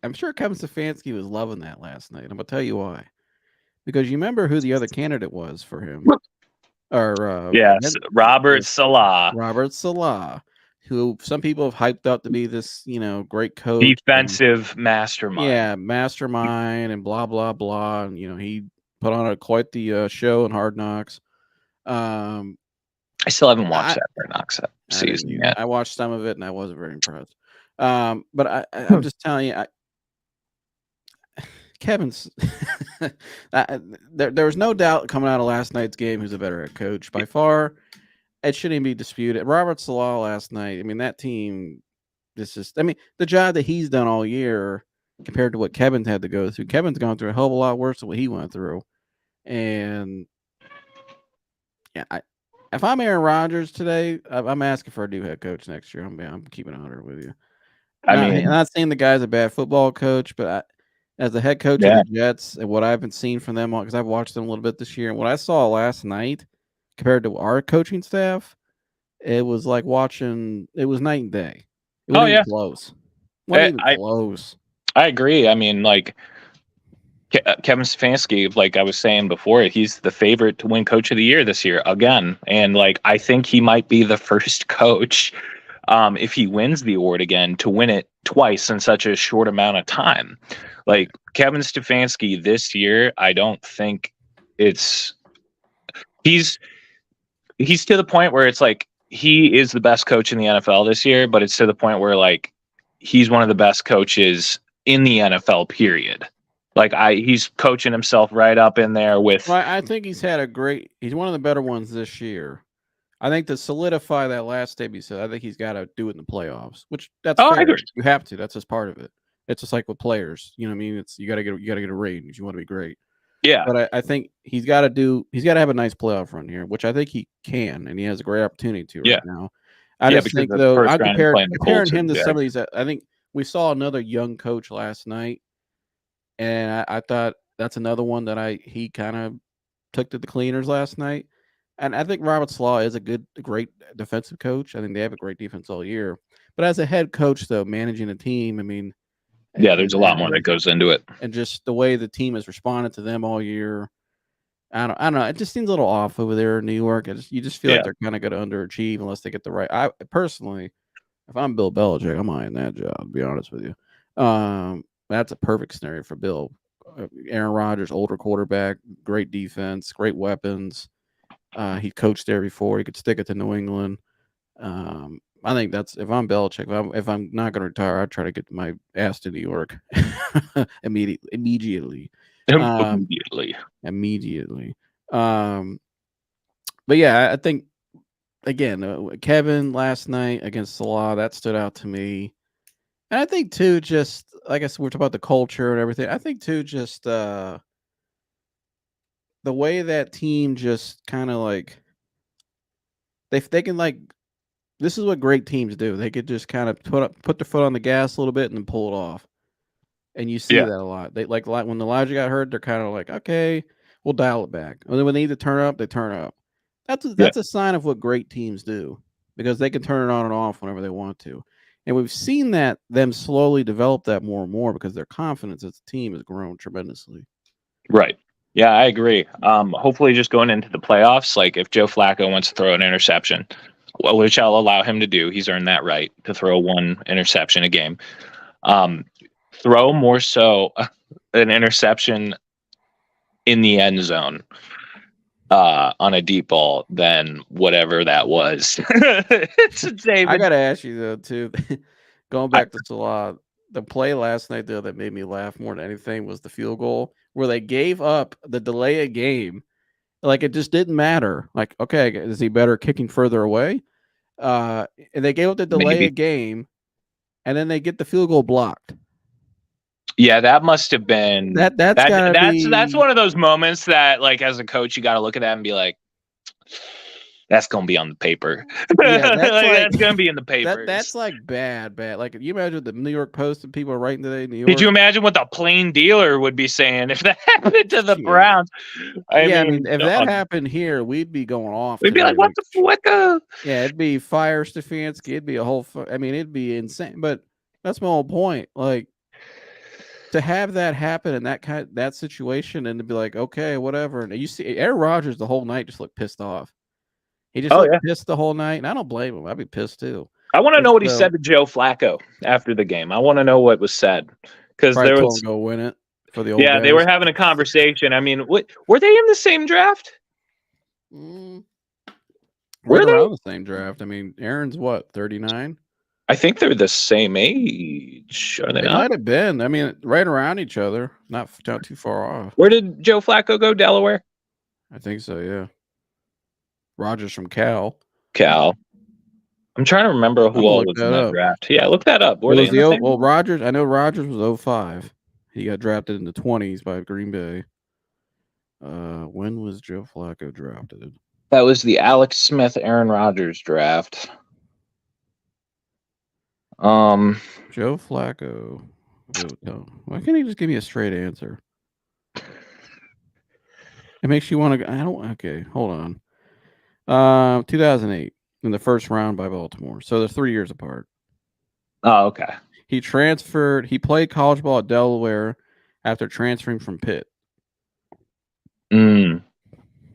I'm sure Kevin Stefanski was loving that last night. I'm gonna tell you why. Because you remember who the other candidate was for him, or yes, Robert Saleh. Robert Saleh, who some people have hyped up to be this, great coach, defensive mastermind. Yeah, mastermind, and blah blah blah. And he put on quite the show in Hard Knocks. I still haven't watched that Hard Knocks season yet. I watched some of it and I wasn't very impressed. But I'm just telling you, Kevin's there was no doubt coming out of last night's game who's a better head coach by far. It shouldn't even be disputed. Robert Saleh last night. I mean, that team. The job that he's done all year compared to what Kevin's had to go through. Kevin's gone through a hell of a lot worse than what he went through. And yeah, if I'm Aaron Rodgers today, I'm asking for a new head coach next year. I'm keeping it 100 with you. I'm not saying the guy's a bad football coach, but as the head coach of the Jets and what I've been seeing from them, because I've watched them a little bit this year, and what I saw last night compared to our coaching staff, it was like watching. It was night and day. It wasn't even close. Wasn't even close. I agree. I mean, like Kevin Stefanski, like I was saying before, he's the favorite to win Coach of the Year this year again, and like I think he might be the first coach, if he wins the award again, to win it twice in such a short amount of time. Like Kevin Stefanski this year, I don't think he's to the point where it's like he is the best coach in the NFL this year, but it's to the point where like he's one of the best coaches in the NFL, period. Like he's coaching himself right up in there with. Well, I think he's one of the better ones this year. I think to solidify that last debut, I think he's got to do it in the playoffs, which that's fair. You have to. That's just part of it. It's just like with players, you know what I mean? It's you got to get a range. You want to be great. Yeah, but I think he's got to have a nice playoff run here, which I think he can, and he has a great opportunity to right now. I Yeah, just because think of the though, first I round playing the comparing Colts or him the to some of Jags. these. I think we saw another young coach last night, and I thought that's another one that he kind of took to the cleaners last night. And I think Robert Slaw is a great defensive coach. I think they have a great defense all year. But as a head coach, though, managing a team, I mean, Yeah, there's a lot more that goes into it. and just the way the team has responded to them all year. I don't know. It just seems a little off over there in New York. You just feel like they're kind of going to underachieve unless they get the right. I personally, if I'm Bill Belichick, I'm eyeing that job. To be honest with you, that's a perfect scenario for Bill. Aaron Rodgers, older quarterback, great defense, great weapons. He coached there before. He could stick it to New England. I think that's if I'm Belichick. If I'm not going to retire, I'd try to get my ass to New York immediately. Immediately. Immediately. But yeah, I think again, Kevin last night against Salah, that stood out to me. And I think too, just like I said, we're talking about the culture and everything. I think too, just the way that team just kind of like they can like this is what great teams do. They could just kind of put their foot on the gas a little bit and then pull it off. And you see that a lot. They like when Elijah got hurt, they're kind of like, okay, we'll dial it back. And then when they need to turn up, they turn up. That's a sign of what great teams do because they can turn it on and off whenever they want to. And we've seen that them slowly develop that more and more because their confidence as a team has grown tremendously. Right. Yeah, I agree. Hopefully, just going into the playoffs, like if Joe Flacco wants to throw an interception, which I'll allow him to do, he's earned that right to throw one interception a game. Throw more so an interception in the end zone on a deep ball than whatever that was. I got to ask you though, too, going back to Salah, the play last night though that made me laugh more than anything was the field goal where they gave up the delay of game. Like it just didn't matter. Like, okay, is he better kicking further away? And they gave up the delay of game, and then they get the field goal blocked. Yeah, that must have been that's one of those moments that, like, as a coach, you got to look at that and be like, that's gonna be on the paper. Yeah, that's gonna be in the papers. That's like bad. Like, you imagine the New York Post and people are writing today in New York. Did you imagine what the plain dealer would be saying if that happened to the Browns? I mean, if that happened here, we'd be going off. We'd be like, what the? Yeah, it'd be fire Stefanski. It'd be a whole. I mean, it'd be insane. But that's my whole point. Like, to have that happen in that situation, and to be like, okay, whatever. And you see, Aaron Rodgers the whole night just looked pissed off. He just looked pissed the whole night, and I don't blame him. I'd be pissed too. I want to know what he said to Joe Flacco after the game. I want to know what was said because there was go win it for the old. Yeah, guys. They were having a conversation. I mean, were they in the same draft? Were they around the same draft? I mean, Aaron's what, 39? I think they're the same age. Are they not? Might have been. I mean, right around each other, not too far off. Where did Joe Flacco go? Delaware? I think so, yeah. Rodgers from Cal. I'm trying to remember who all was in that draft. Yeah, look that up. Well, Rodgers, I know Rodgers was 05. He got drafted in the 20s by Green Bay. When was Joe Flacco drafted? That was the Alex Smith, Aaron Rodgers draft. Joe Flacco. Why can't he just give me a straight answer? It makes you want to go. Okay, hold on. 2008 in the first round by Baltimore. So they're 3 years apart. Oh, okay. He transferred. He played college ball at Delaware after transferring from Pitt.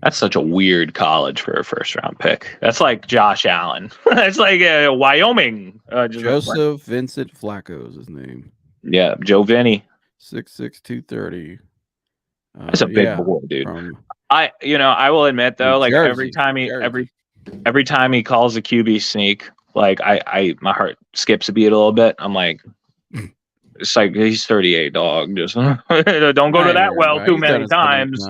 That's such a weird college for a first round pick. That's like Josh Allen. That's like Wyoming. Joseph Vincent Flacco is his name. Yeah, Joe Vinny. 6'6", 230. That's a big boy, dude. I will admit though, like every time he calls a QB sneak, like my heart skips a beat a little bit. I'm like, it's like he's 38, dog. Just don't go to that well too many times.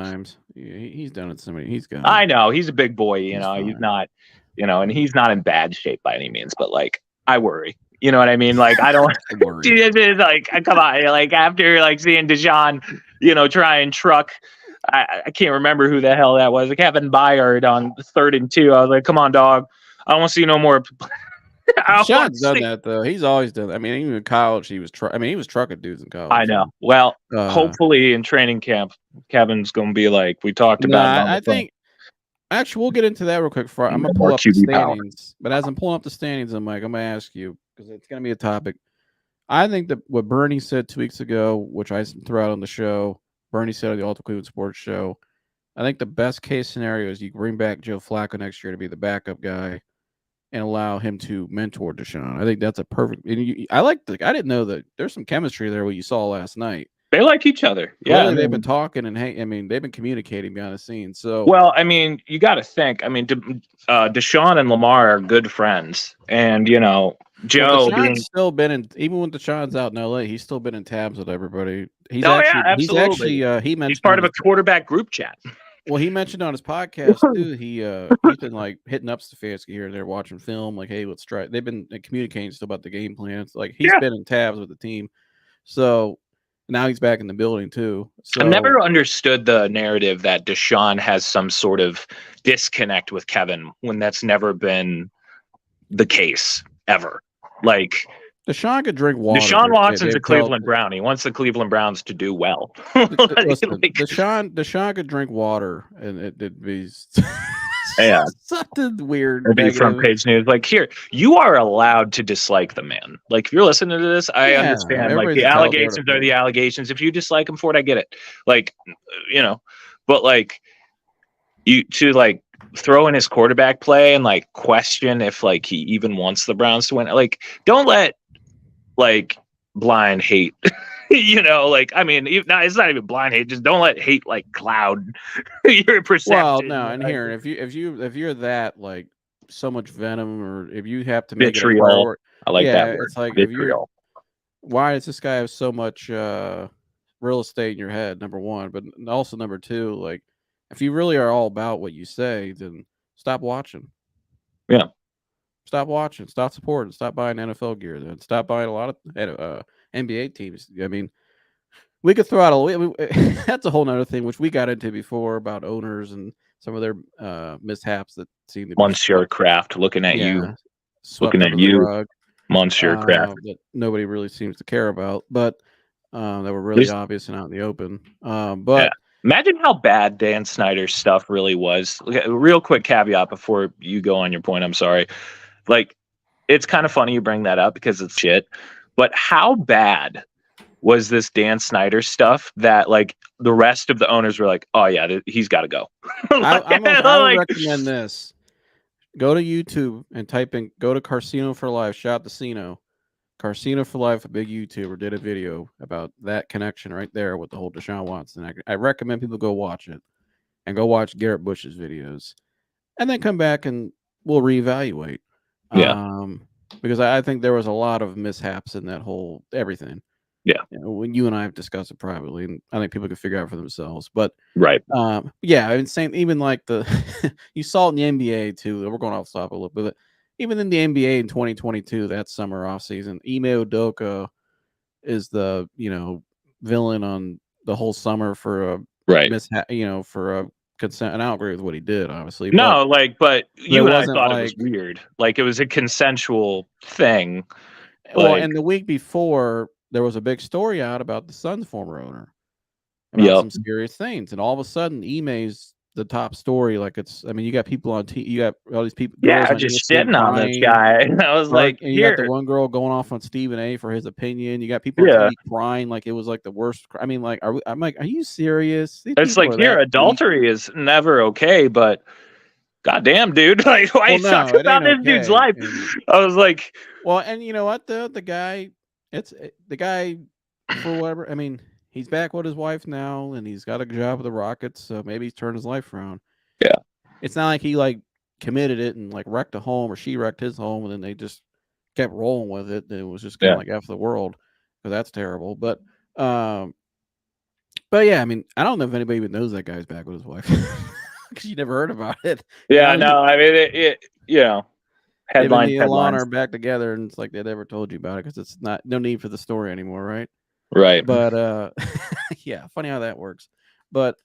Yeah, he's done it so many. He's gone. I know he's a big boy. He's not, and he's not in bad shape by any means. But like, I worry. You know what I mean? Like, I don't. Like, come on. Like after like seeing Dijon, try and truck. I can't remember who the hell that was. Like Kevin Byard on 3rd and 2. I was like, come on, dog. I don't want to see no more Sean's done that though. He's always done that. I mean, even in college, he was trucking dudes in college. I know. Well, hopefully in training camp, Kevin's gonna be like we talked about it on the I think actually we'll get into that real quick. I'm gonna pull more up the QB power. standings, but as I'm pulling up the standings, I'm gonna ask you because it's gonna be a topic. I think that what Bernie said 2 weeks ago, which I threw out on the show, Bernie said on the Ultimate Cleveland Sports Show. I think the best case scenario is you bring back Joe Flacco next year to be the backup guy and allow him to mentor Deshaun. I think that's a perfect. And I didn't know that there's some chemistry there. What you saw last night. They like each other. Clearly, they've been talking and they've been communicating behind the scenes. So, well, I mean, you got to think. I mean, Deshaun and Lamar are good friends, and Joe Deshaun's still been in. Even when Deshaun's out in LA, he's still been in tabs with everybody. He mentioned he's part of a quarterback group chat. Well, he mentioned on his podcast too. He's been like hitting up Stefanski here and there, watching film. Like, hey, let's try. They've been communicating still about the game plan. It's like he's been in tabs with the team. So now he's back in the building too. So I've never understood the narrative that Deshaun has some sort of disconnect with Kevin when that's never been the case ever. Like Deshaun could drink water. Deshaun Watson's a Cleveland Brown. He wants the Cleveland Browns to do well. Listen, Deshaun could drink water, and it'd be something weird. It'd be front page news. Like, here, you are allowed to dislike the man. Like, if you're listening to this, I understand. Like, the allegations are the allegations. If you dislike him for it, I get it. Like, but like you to like throw in his quarterback play and like question if like he even wants the Browns to win. Like, don't let like blind hate, like, I mean, it's not even blind hate. Just don't let hate like cloud your perception. Well, no, and here, if you're that like so much venom, or if you have to make vitriol, I like that word. It's like vitriol. Why does this guy have so much real estate in your head? Number one, but also number two, like if you really are all about what you say, then stop watching. Yeah. Stop watching. Stop supporting. Stop buying NFL gear. Then stop buying a lot of NBA teams. I mean, we could throw out that's a whole nother thing, which we got into before about owners and some of their mishaps that seem to be Monsieur Kraft looking at you, Monsieur Kraft that nobody really seems to care about, but that were really obvious and out in the open. But imagine how bad Dan Snyder's stuff really was. Real quick caveat before you go on your point. I'm sorry. Like, it's kind of funny you bring that up because it's shit. But how bad was this Dan Snyder stuff that like the rest of the owners were like, oh yeah, he's got to go. I would recommend this. Go to YouTube and type in, go to Carcino for Life. Shout out to Cino. Carcino for Life, a big YouTuber, did a video about that connection right there with the whole Deshaun Watson. I recommend people go watch it and go watch Garrett Bush's videos and then come back and we'll reevaluate. Yeah. Because I think there was a lot of mishaps in that whole everything. Yeah. When you and I have discussed it privately, and I think people can figure out for themselves. But right. Yeah, I mean, same. Even like you saw it in the NBA too. We're going off the top a little bit. Even in the NBA in 2022, that summer off season, Ime Udoka is the villain on the whole summer for a mishap. For a consent, and I don't agree with what he did, obviously. No, but you and I thought it was weird. Like it was a consensual thing. Well, and the week before, there was a big story out about the Suns' former owner about some serious things, and all of a sudden, Ime's the top story. Like you got people on you got all these people. Yeah, just sitting on this guy. I was like, and you got the one girl going off on Stephen A. for his opinion. You got people on TV crying like it was like the worst. I mean, like, I'm like, are you serious? It's like adultery is never okay, but goddamn, dude, like, why you talk about this dude's life? I was like, well, and you know what? The guy, the guy for whatever. I mean, he's back with his wife now, and he's got a job with the Rockets, so maybe he's turned his life around. Yeah, it's not like he like committed it and like wrecked a home, or she wrecked his home, and then they just kept rolling with it. And it was just kind of like after the world, because that's terrible. But yeah, I mean, I don't know if anybody even knows that guy's back with his wife because you never heard about it. Yeah, no, I mean it headline. Him and Elon are back together, and it's like they never told you about it because it's no need for the story anymore, right? Right. But yeah, funny how that works. But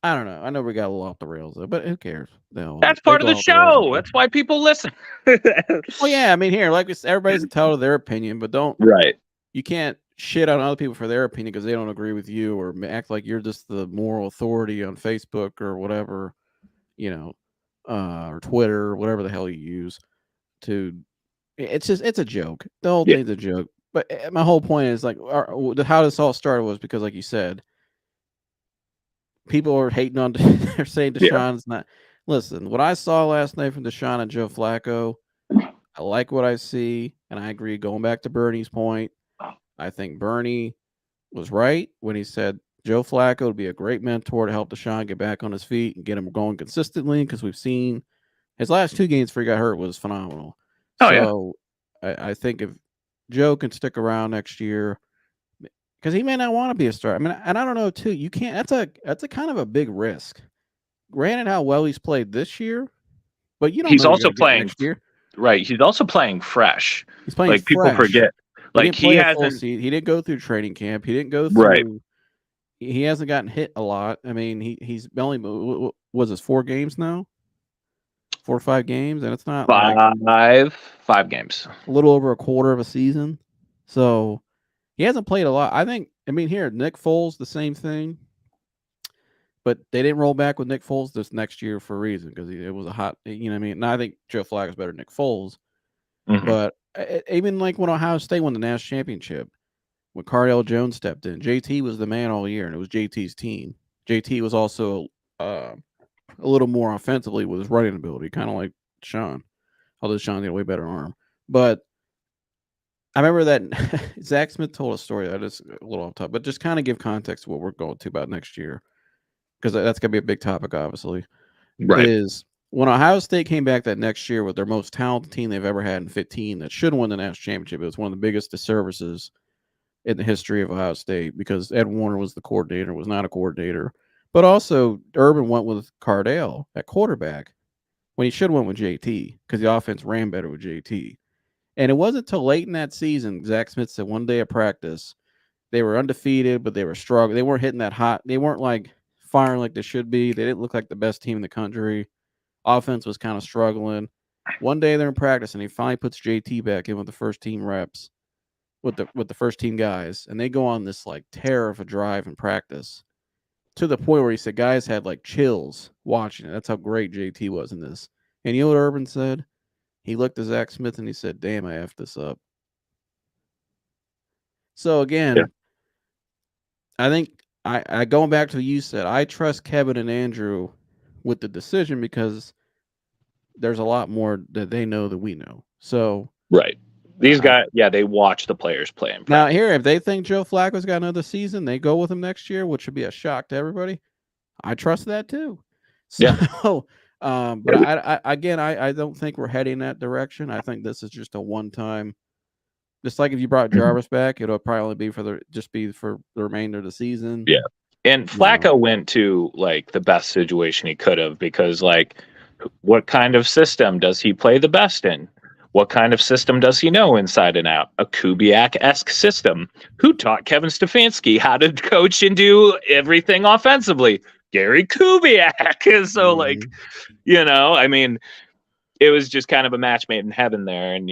I don't know. I know we got a little off the rails though, but who cares? That's They part of go the off the rails. show. That's why people listen. Well, yeah. I mean, here, like everybody's entitled to their opinion, but Right. you can't shit on other people for their opinion because they don't agree with you, or act like you're just the moral authority on Facebook or whatever, or Twitter, or whatever the hell you use to. It's a joke. The whole Yeah. thing's a joke. But my whole point is like, how this all started was because, like you said, people are hating on. They're saying Yeah. Deshaun's not. Listen, what I saw last night from Deshaun and Joe Flacco, I like what I see, and I agree. Going back to Bernie's point, I think Bernie was right when he said Joe Flacco would be a great mentor to help Deshaun get back on his feet and get him going consistently, because we've seen his last 2 games before he got hurt was phenomenal. Oh, yeah. So I think if Joe can stick around next year, because he may not want to be a starter. I mean, and I don't know too. You can't. That's a kind of a big risk. Granted, how well he's played this year, but you don't He's know what you're also going to get playing next year. right. He's also playing fresh. He's playing Like people fresh. forget. He Like didn't he play a full hasn't. season. He didn't go through training camp. He didn't go Right. through. He hasn't gotten hit a lot. I mean, he's only was this 4 games now, 4 or 5 games, and it's not like 5 games. a little over a quarter of a season. So he hasn't played a lot. I mean, here, Nick Foles, the same thing. But they didn't roll back with Nick Foles this next year for a reason, because it was a hot, you know what I mean? And I think Joe Flacco's better than Nick Foles. Mhm. But even like when Ohio State won the national championship, when Cardale Jones stepped in, JT was the man all year, and it was JT's team. JT was also a little more offensively with his running ability, kind of like Sean, although Sean had a way better arm. But I remember that Zach Smith told a story that is a little off top, but just kind of give context to what we're going to about next year, because that's going to be a big topic, obviously. Right. Is when Ohio State came back that next year with their most talented team they've ever had in 15 that should have won the national championship. It was one of the biggest disservices in the history of Ohio State, because Ed Warner was the coordinator, was not a coordinator. But also, Urban went with Cardale at quarterback when he should have went with JT, because the offense ran better with JT. And it wasn't until late in that season, Zach Smith said one day of practice, they were undefeated, but they were struggling. They weren't hitting that hot. They weren't like firing like they should be. They didn't look like the best team in the country. Offense was kind of struggling. One day they're in practice, and he finally puts JT back in with the first team reps, with the first team guys, and they go on this like tear of a drive in practice, to the point where he said guys had like chills watching it. That's how great JT was in this. And you know what Urban said? He looked at Zach Smith and he said, "Damn, I effed this up." So again, Yeah. I think I going back to what you said, I trust Kevin and Andrew with the decision, because there's a lot more that they know that we know. So Right. These guys, they watch the players play in practice. Now here, if they think Joe Flacco's got another season, they go with him next year, which would be a shock to everybody. I trust that too. So, Yeah. but I don't think we're heading that direction. I think this is just a one-time. Just like if you brought Jarvis back, it'll probably only be for the remainder of the season. Yeah. And Flacco went to like the best situation he could have, because like, what kind of system does he play the best in? What kind of system does he know inside and out? A Kubiak-esque system. Who taught Kevin Stefanski how to coach and do everything offensively? Gary Kubiak. So like, I mean, it was just kind of a match made in heaven there. And,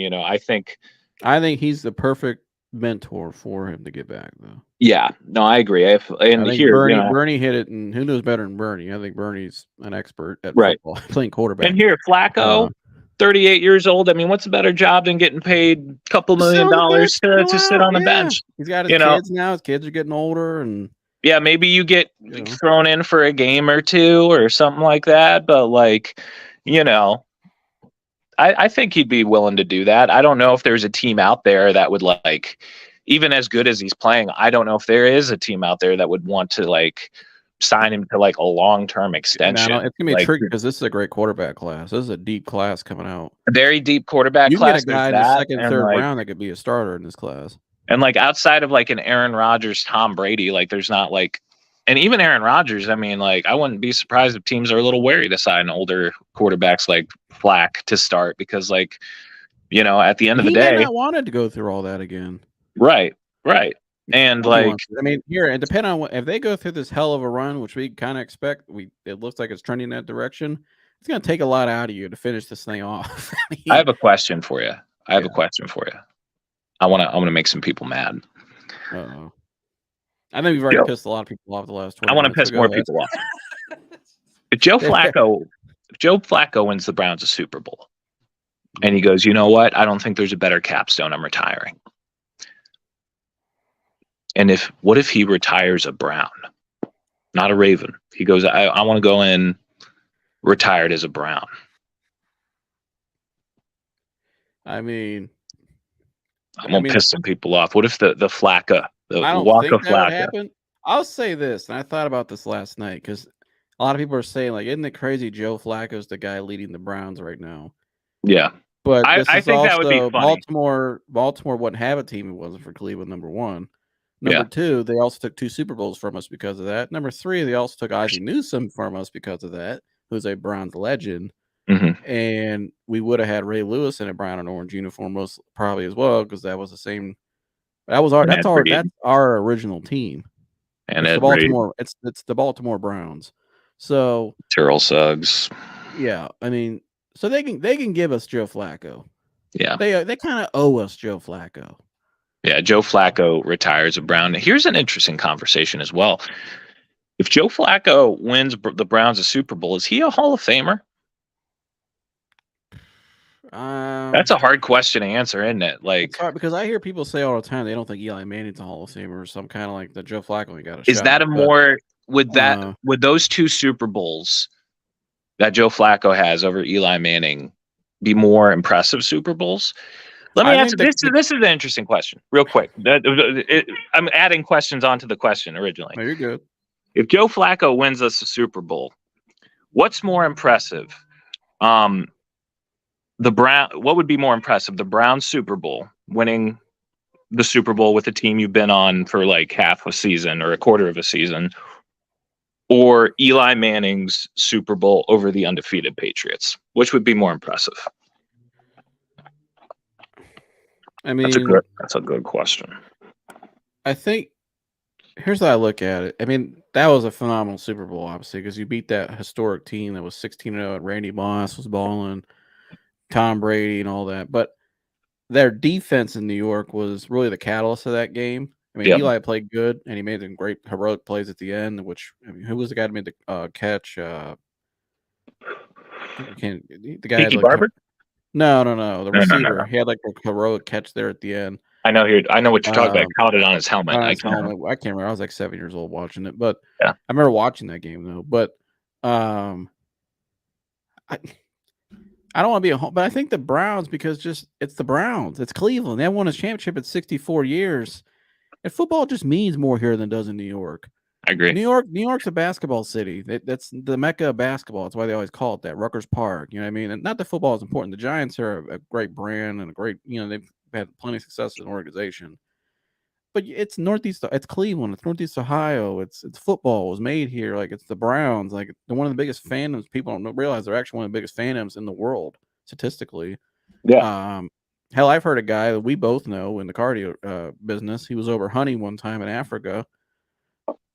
I think he's the perfect mentor for him to get back, though. Yeah, no, I agree. I think Bernie hit it, and who knows better than Bernie? I think Bernie's an expert at football, playing quarterback. And here, Flacco, 38 years old. I mean, what's a better job than getting paid a couple $1 million to sit on the bench? He's got his kids now. His kids are getting older, and maybe you get thrown in for a game or two or something like that. But like, I think he'd be willing to do that. I don't know if there's a team out there that would like, even as good as he's playing, I don't know if there is a team out there that would want to like sign him to like a long-term extension. It's gonna be tricky, because this is a great quarterback class. This is a deep class coming out. A very deep quarterback class. You get a guy in the second, third round that could be a starter in this class. And like outside of like an Aaron Rodgers, Tom Brady, like there's not like, and even Aaron Rodgers, I mean, like I wouldn't be surprised if teams are a little wary to sign older quarterbacks like Flack to start, because like, at the end of the day, he may not wanted to go through all that again. Right. And Nobody like, wants it. I mean, here, and depending on if they go through this hell of a run, which we kind of expect, it looks like it's trending in that direction. It's going to take a lot out of you to finish this thing off. I I mean, have a question for you. I have a yeah. question for you. I want to make some people mad. Uh-oh. I think we've already Joe, pissed a lot of people off the last I 20 want to minutes. So piss go more ahead. people off. If Joe Flacco wins the Browns a Super Bowl, and he goes, you know what? I don't think there's a better capstone. I'm retiring. And what if he retires a Brown, not a Raven? He goes, I want to go in retired as a Brown. I mean, I'm gonna piss some people off. What if the Flacco, the I don't Waka think that would Flacco? happen. I'll say this, and I thought about this last night because a lot of people are saying, like, isn't it crazy Joe Flacco's the guy leading the Browns right now? Yeah, But this I is think that would be also funny. Baltimore wouldn't have a team if it wasn't for Cleveland, number one. Number Yeah. two, they also took 2 Super Bowls from us because of that. Number three, they also took Ozzie Newsome from us because of that, who's a Browns legend. Mm-hmm. And we would have had Ray Lewis in a brown and orange uniform most probably as well, because that was the same. That's our original team. And It's the Ed Reed, Baltimore. It's the Baltimore Browns. So Terrell Suggs. yeah, I mean, so they can give us Joe Flacco. Yeah. They kind of owe us Joe Flacco. Yeah, Joe Flacco retires a Brown. Here's an interesting conversation as well. If Joe Flacco wins the Browns a Super Bowl, is he a Hall of Famer? That's a hard question to answer, isn't it? Like, it's hard because I hear people say all the time they don't think Eli Manning's a Hall of Famer, or some kind of like the Joe Flacco ain't got a is shot. that a more would those 2 Super Bowls that Joe Flacco has over Eli Manning be more impressive Super Bowls? Let me answer this. This is an interesting question, real quick. I'm adding questions onto the question originally. No, you're good. If Joe Flacco wins us a Super Bowl, what's more impressive? What would be more impressive? The Browns Super Bowl, winning the Super Bowl with a team you've been on for like half a season or a quarter of a season, or Eli Manning's Super Bowl over the undefeated Patriots? Which would be more impressive? I mean, that's a good question. I think here's how I look at it. I mean, that was a phenomenal Super Bowl, obviously, because you beat that historic team that was 16-0. Randy Moss was balling, Tom Brady, and all that. But their defense in New York was really the catalyst of that game. I mean, Eli played good, and he made some great heroic plays at the end. Which, I mean, who was the guy that made the catch? The guy had, like, Barber? No. The receiver. No. He had like a heroic catch there at the end. I know what you're talking about. Caught it on his helmet. I can't remember. I was like 7 years old watching it, but yeah. I remember watching that game though. But I don't want to be but I think the Browns, because it's the Browns. It's Cleveland. They haven't won a championship in 64 years. And football just means more here than it does in New York. I agree. New York's a basketball city. That's the mecca of basketball. That's why they always call it that. Rutgers Park. You know what I mean? And not that football is important. The Giants are a great brand and a great, they've had plenty of success as an organization. But it's it's Cleveland, it's Northeast Ohio, it's football. It was made here. Like, it's the Browns. Like, they're one of the biggest fandoms. People don't realize they're actually one of the biggest fandoms in the world, statistically. Yeah. Hell, I've heard a guy that we both know in the cardio business. He was over hunting one time in Africa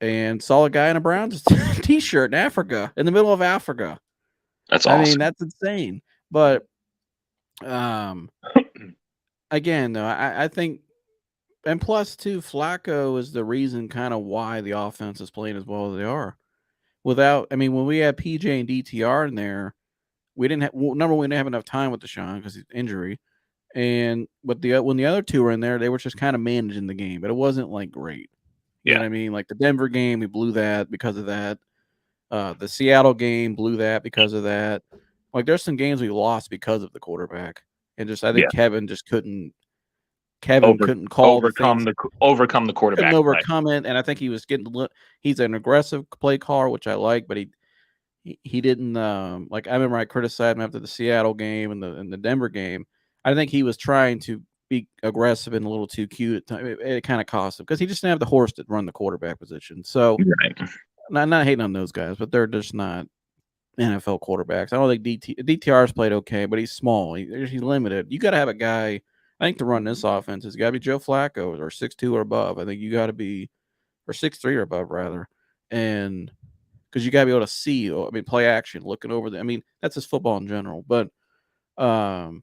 and saw a guy in a Browns t-shirt in Africa, in the middle of Africa. That's awesome. I mean, that's insane. But again, though, I think, and plus, too, Flacco is the reason kind of why the offense is playing as well as they are. When we had PJ and DTR in there, we didn't have, number one, we didn't have enough time with Deshaun because of injury. And when the other two were in there, they were just kind of managing the game, but it wasn't like great. You know what I mean? Like the Denver game, we blew that because of that. The Seattle game blew that because of that. Like, there's some games we lost because of the quarterback, and I think Kevin just couldn't. Couldn't call overcome the quarterback. Couldn't overcome it, and I think he was he's an aggressive play caller, which I like, but he didn't like. I remember I criticized him after the Seattle game and the Denver game. I think he was trying to be aggressive and a little too cute at times. It kind of cost him because he just didn't have the horse to run the quarterback position. So, not hating on those guys, but they're just not NFL quarterbacks. I don't think DTR's played okay, but he's small. He's limited. You got to have a guy. I I think to run this offense, it's got to be Joe Flacco or 6'2" or above. I think you got to be, or 6'3" or above rather, and because you got to be able to see, play action, looking over the. I mean, that's just football in general, but or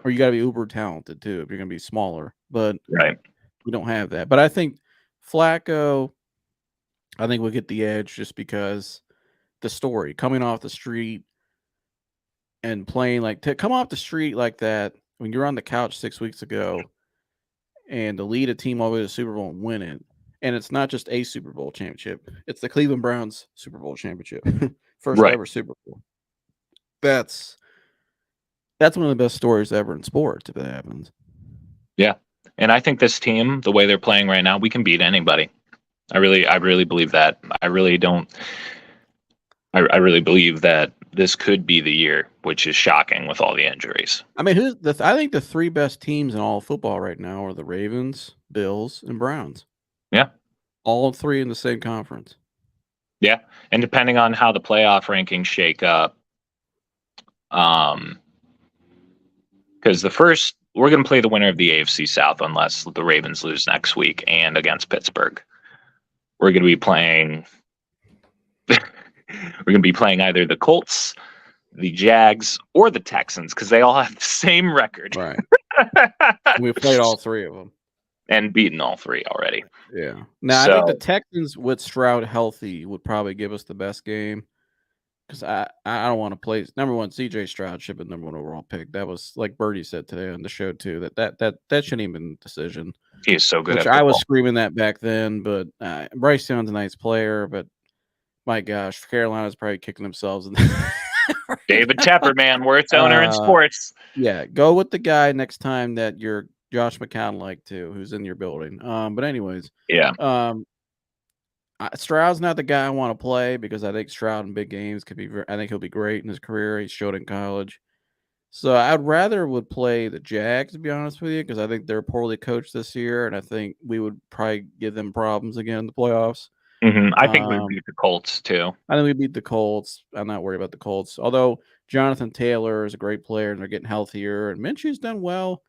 you got to be uber talented too if you're going to be smaller. But Right. we don't have that. But I think Flacco, I think we'll get the edge just because the story coming off the street and playing like to come off the street like that when you're on the couch 6 weeks ago and to lead a team all the way to the Super Bowl and win it. And it's not just a Super Bowl championship; it's the Cleveland Browns Super Bowl championship, first Right. ever Super Bowl. That's one of the best stories ever in sports if that happens. Yeah. And I think this team, the way they're playing right now, we can beat anybody. I really believe that. I really believe that this could be the year, which is shocking with all the injuries. I mean, I think the three best teams in all of football right now are the Ravens, Bills, and Browns. Yeah. All three in the same conference. Yeah. And depending on how the playoff rankings shake up, because we're going to play the winner of the AFC South unless the Ravens lose next week and against Pittsburgh. We're going to be playing either the Colts, the Jags, or the Texans because they all have the same record. Right. We've played all three of them. And beaten all three already. Yeah. Now, I think the Texans with Stroud healthy would probably give us the best game because I don't want to play. Number one, CJ Stroud should have been number one overall pick. That was like Birdie said today on the show too. That shouldn't even been a decision. He is so good. Which I was screaming that back then, but Bryce Young's a nice player, but my gosh, Carolina's probably kicking themselves. David Tepper, man, worst owner in sports. Yeah, go with the guy next time that you're Josh McCown like too, who's in your building. But anyways, yeah. Stroud's not the guy I want to play because I think Stroud in big games could be. I think he'll be great in his career. He showed in college. So I'd rather would play the Jags, to be honest with you, because I think they're poorly coached this year, and I think we would probably give them problems again in the playoffs. Mm-hmm. I think we beat the Colts too. I think we beat the Colts. I'm not worried about the Colts, although Jonathan Taylor is a great player, and they're getting healthier, and Minshew's done well.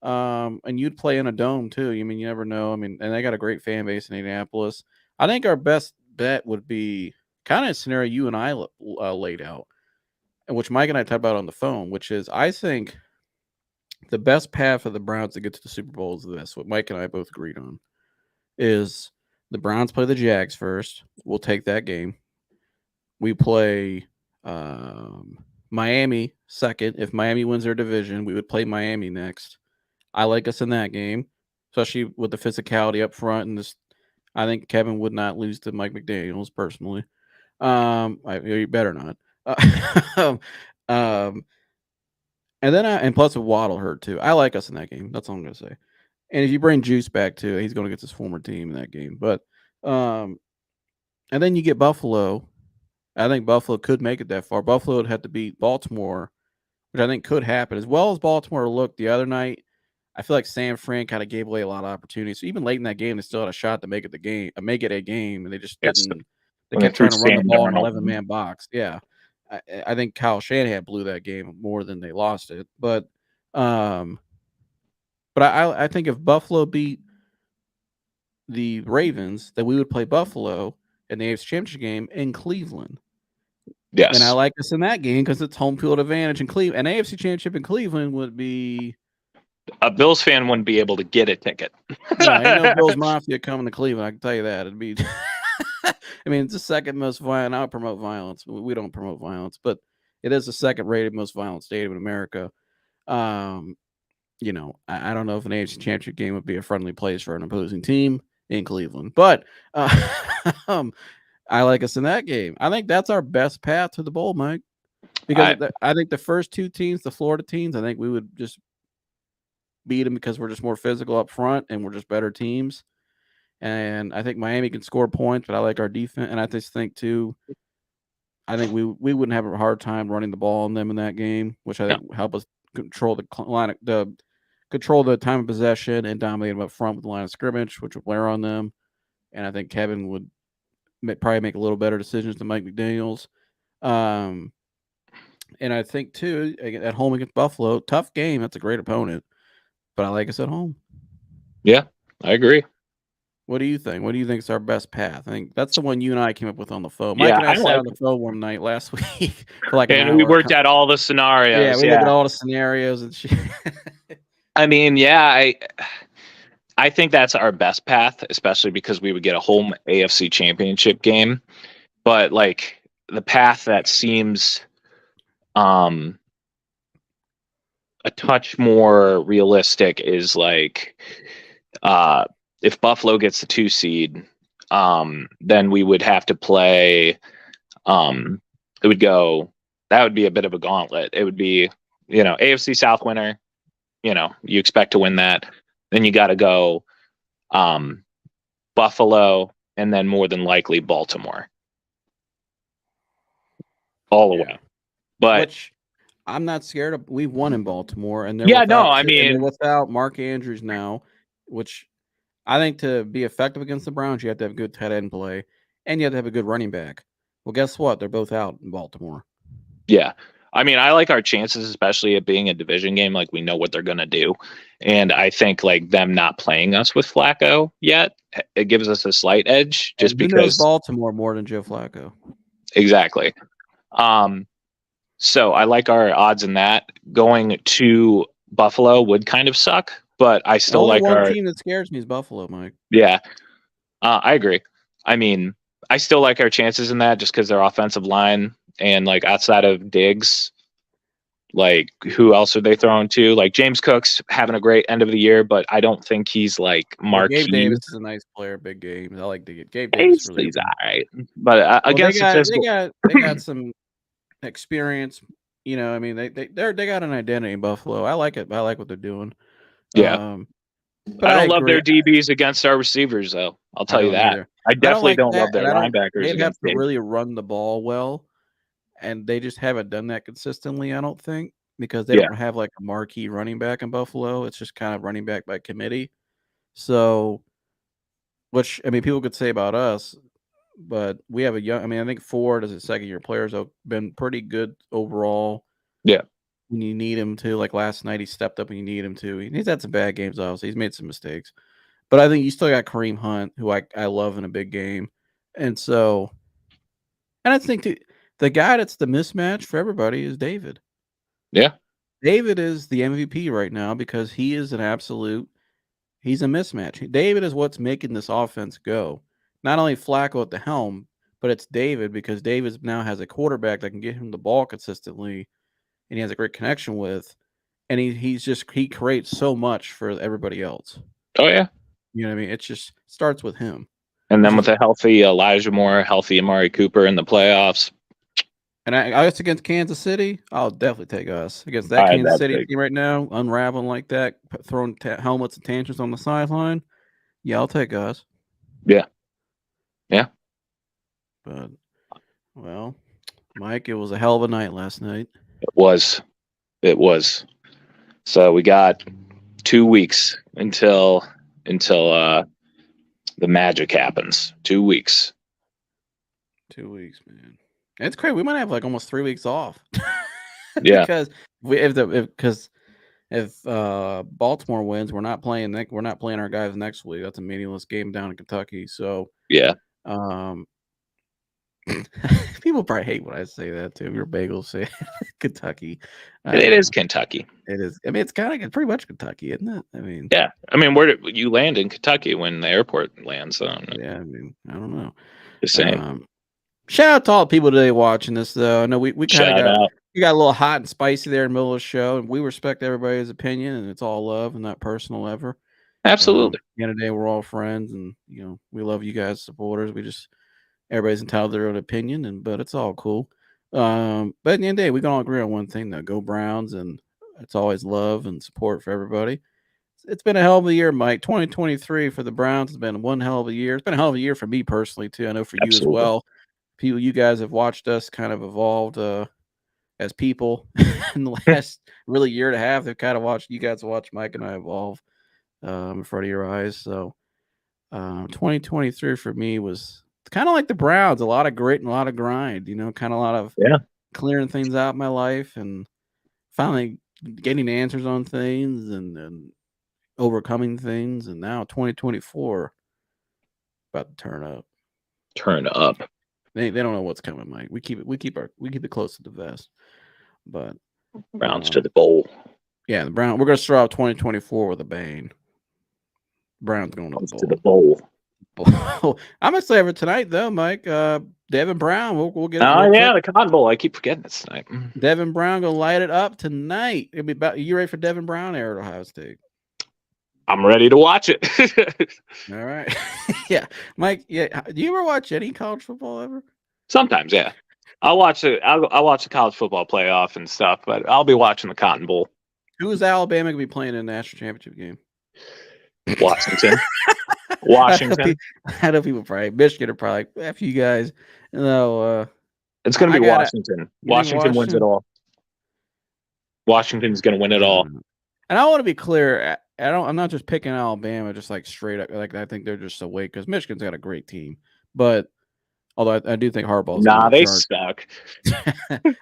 And you'd play in a dome too. I mean, you never know. I mean, and they got a great fan base in Indianapolis. I think our best bet would be kind of a scenario you and I laid out, which Mike and I talked about on the phone, which is I think the best path for the Browns to get to the Super Bowl is this. What Mike and I both agreed on is the Browns play the Jags first. We'll take that game. We play Miami second. If Miami wins their division, we would play Miami next. I like us in that game, especially with the physicality up front. And this, I think Kevin would not lose to Mike McDaniels personally. You better not. And then and plus with Waddle hurt too. I like us in that game. That's all I'm gonna say. And if you bring Juice back too, he's going to get his former team in that game. But and then you get Buffalo. I think Buffalo could make it that far. Buffalo would have to beat Baltimore, which I think could happen. As well as Baltimore looked the other night, I feel like San Fran kind of gave away a lot of opportunities. So even late in that game, they still had a shot to make it a game, and they just didn't. They kept trying to run the ball in an 11-man box. Yeah, I think Kyle Shanahan blew that game more than they lost it. But I think if Buffalo beat the Ravens, then we would play Buffalo in the AFC Championship game in Cleveland. Yes. And I like us in that game because it's home field advantage in Cleveland. An AFC Championship in Cleveland would be... A Bills fan wouldn't be able to get a ticket. No, ain't no Bills Mafia coming to Cleveland, I can tell you that. It'd be... I mean, it's the second most violent. I don't promote violence. We don't promote violence, but it is the second rated most violent stadium in America. You know, I don't know if an AFC Championship game would be a friendly place for an opposing team in Cleveland, but I like us in that game. I think that's our best path to the bowl, Mike, because I think the first two teams, the Florida teams, I think we would just beat them because we're just more physical up front and we're just better teams. And I think Miami can score points, but I like our defense. And I just think too, I think we wouldn't have a hard time running the ball on them in that game, which I think help us control control the time of possession and dominate them up front with the line of scrimmage, which would wear on them. And I think Kevin would probably make a little better decisions than Mike McDaniels. And I think too, at home against Buffalo, tough game. That's a great opponent. but I like us at home. Yeah, I agree. What do you think? What do you think is our best path? I think that's the one you and I came up with on the phone. Mike Yeah, and I I sat like on the it. phone one night last week for like an And we hour. worked out all the Yeah, scenarios. we looked Yeah. at all the scenarios and shit. I mean, yeah, I think that's our best path, especially because we would get a home AFC championship game. But like the path that seems um a touch more realistic is like uh if Buffalo gets the 2 seed, then we would have to play it would go that would be a bit of a gauntlet. It would be, AFC South winner, you expect to win that. Then you gotta go um Buffalo, and then more than likely Baltimore all the Yeah, way. But which I'm not scared of. We've won in Baltimore, and yeah, no, I they're mean, without Mark Andrews now, which I think to be effective against the Browns, you have to have good tight end play, and you have to have a good running back. Well, guess what? They're both out in Baltimore. yeah. I mean, I like our chances, especially it being a division game. Like we know what they're gonna do, and I think like them not playing us with Flacco yet, it gives us a slight edge, just And who knows because Baltimore more than Joe Flacco? exactly. Um, so I like our odds in that. Going to Buffalo would kind of suck, but I still Only like one our team that scares me is Buffalo, Mike. yeah. I agree. I mean, I still like our chances in that just because their offensive line and like outside of Diggs, like who else are they throwing to? Like James Cook's having a great end of the year, but I don't think he's like Well, Gabe marquee. Davis is a nice player, big games. I like to get Gabe Davis really He's good. all right, but Well, they against the got they physical, got they got some experience. I mean, they got an identity in Buffalo. I like it. I like what they're doing. yeah. Um, but I I don't love agree. their DBs against our receivers, though. I'll I tell you don't that. either. I I don't definitely like don't that, love and their I don't. linebackers They'd have against to Dave. really run the ball well, and they just haven't done that consistently. I don't think because they Yeah. don't have like a marquee running back in Buffalo. It's just kind of running back by committee. So, which I mean, people could say about us, but we have a young. I mean, I think Ford as a second year players have been pretty good overall. Yeah. When you need him to, like last night, he stepped up when you need him to. He's had some bad games, obviously. He's made some mistakes, but I think you still got Kareem Hunt, who I love in a big game, and so, and I think the guy that's the mismatch for everybody is David. Yeah. David is the MVP right now because he is an absolute. He's a mismatch. David is what's making this offense go. Not only Flacco at the helm, but it's David because David now has a quarterback that can get him the ball consistently, and he has a great connection with, and he creates so much for everybody else. Oh, yeah. You know what I mean? It just starts with him, And which then is with a healthy Elijah Moore, healthy Amari Cooper in the playoffs, and I guess against Kansas City, I'll definitely take us against that Kansas that's City big. team right now, unraveling like that, throwing helmets and tantrums on the sideline. Yeah, I'll take us. Yeah. Yeah. But well, Mike, it was a hell of a night last night. It was. It was. So we got 2 weeks until the magic happens. 2 weeks. 2 weeks, man. It's crazy. We might have like almost 3 weeks off Yeah. because if Baltimore wins, we're not playing our guys next week. That's a meaningless game down in Kentucky. So Yeah. um, people probably hate when I say that too. Your Bagels say Kentucky. I It don't is know. Kentucky. It is. I mean, it's kind of pretty much Kentucky, isn't it? I mean, Yeah. I mean, where did you land in Kentucky when the airport lands? So I'm yeah. I mean, I don't know. just saying. Um, Shout out to all the people today watching this, though. I know we kind of Shout out. got a little hot and spicy there in the middle of the show, and we respect everybody's opinion, and it's all love and not personal ever. Absolutely. At the end of the day, we're all friends, and we love you guys, supporters. Everybody's entitled to their own opinion, but it's all cool. But at the end of the day, we can all agree on one thing: though, go Browns, and it's always love and support for everybody. It's been a hell of a year, Mike. 2023 for the Browns has been one hell of a year. It's been a hell of a year for me personally too. I know for you as Absolutely. well. People, you guys have watched us kind of evolved as people in the last really year and a half. They've kind of watched you guys watch Mike and I evolve in front of your eyes. So 2023 for me was kind of like the Browns, a lot of grit and a lot of grind, kind of a lot of Yeah. clearing things out in my life and finally getting answers on things and overcoming things, and now 2024 about to turn up. Turn up. They don't know what's coming, Mike. We keep it close to the vest. But Browns to the bowl. Yeah, the Brown. We're gonna start out 2024 with a bang. Browns going to the bowl. I'm gonna say it tonight though, Mike. Devin Brown. We'll get. Oh yeah, the Cotton Bowl. I keep forgetting it's tonight. Devin Brown gonna light it up tonight. It'll be about. You ready for Devin Brown there at Ohio State? I'm ready to watch it. All right. Yeah, Mike. Yeah. Do you ever watch any college football ever? Sometimes, yeah. I'll watch it. I'll watch the college football playoff and stuff, but I'll be watching the Cotton Bowl. Who is Alabama gonna be playing in the national championship game? Washington. Washington. I know people probably Michigan are probably like, F you guys. No, it's going to be Washington. Washington wins it all. Washington's going to win it all. And I want to be clear. I'm not just picking Alabama, just like straight up. Like I think they're just away because Michigan's got a great team. But although I do think Harbaugh's they suck.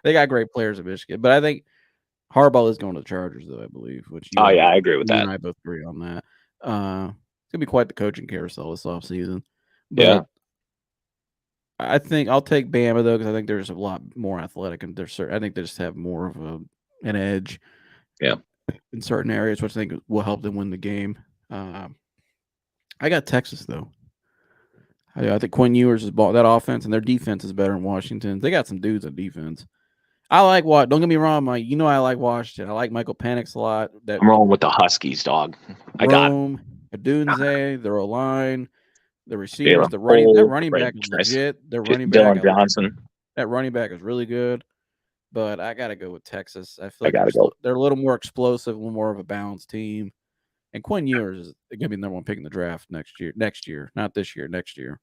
They got great players at Michigan, but I think Harbaugh is going to the Chargers, though I believe. I agree with that. And I both agree on that. It's gonna be quite the coaching carousel this offseason. Yeah. I think I'll take Bama though, because I think there's a lot more athletic, and I think they just have more of an edge. Yeah. In certain areas, which I think will help them win the game. I got Texas though. I think Quinn Ewers is that offense, and their defense is better than Washington's. They got some dudes on defense. I like Don't get me wrong, Mike. You know I like Washington. I like Michael Penix a lot. I'm rolling with the Huskies, dog. I got him. Adunze, their O-line, the receivers, that running back is legit. Their running back, Dylan Johnson. That running back is really good. But I got to go with Texas. I feel like they're a little more explosive, a little more of a balanced team. And Quinn Ewers is going to be the number one pick in the draft next year. Not this year, next year.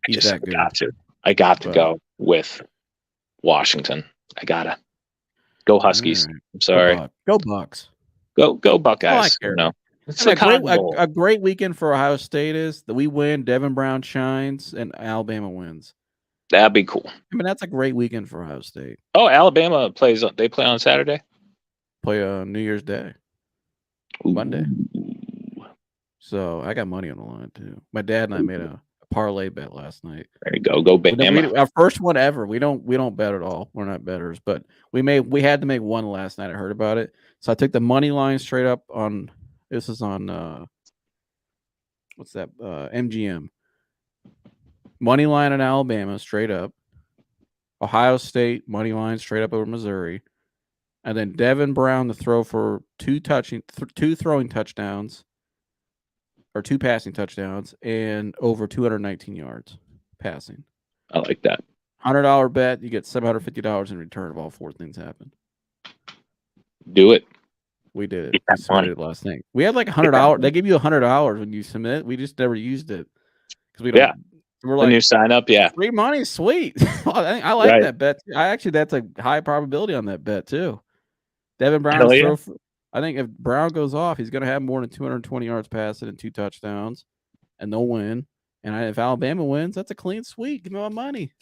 He's that good. I got to go with Washington. I gotta go Huskies. Right. I'm sorry. Go Bucks. Go Buckeyes. It's a great weekend for Ohio State is that we win, Devin Brown shines, and Alabama wins. That'd be cool. I mean, that's a great weekend for Ohio State. Oh, Alabama plays. They play on Saturday. Play on New Year's Day. Monday. So I got money on the line too. My dad and I made a parlay bet last night. There you go. Go Bama. Our first one ever. We don't bet at all. We're not bettors, but we had to make one last night. I heard about it. So I took the money line straight up on this is on what's that? MGM. Money line in Alabama straight up. Ohio State money line straight up over Missouri. And then Devin Brown to throw for two throwing touchdowns. Or 2 passing touchdowns and over 219 yards passing. I like that. $100 bet, you get $750 in return if all 4 things happen. Do it. We did it. We submitted it last night. We had like $100. They give you $100 when you submit. We just never used it because we don't. Yeah. We're like, when you sign up, yeah. Free money, sweet. I like that bet. That's a high probability on that bet too. Devin Brown I think if Brown goes off, he's going to have more than 220 yards passing and 2 touchdowns, and they'll win. And if Alabama wins, that's a clean sweep. Give me my money.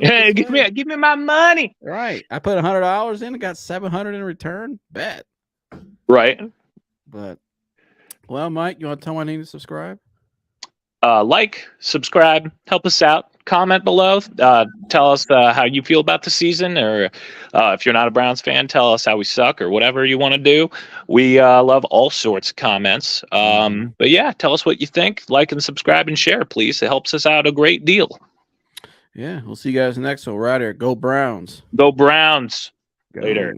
Hey, give me my money. Right. I put $100 in and got $700 in return. Bet. Right. But, well, Mike, you want to tell me I need to subscribe? Like, subscribe, help us out. Comment below. Tell us how you feel about the season, or if you're not a Browns fan, tell us how we suck or whatever you want to do. We love all sorts of comments. But yeah, tell us what you think. Like and subscribe and share, please. It helps us out a great deal. Yeah, we'll see you guys next one. We're out here. Go Browns. Go Browns. Go. Later.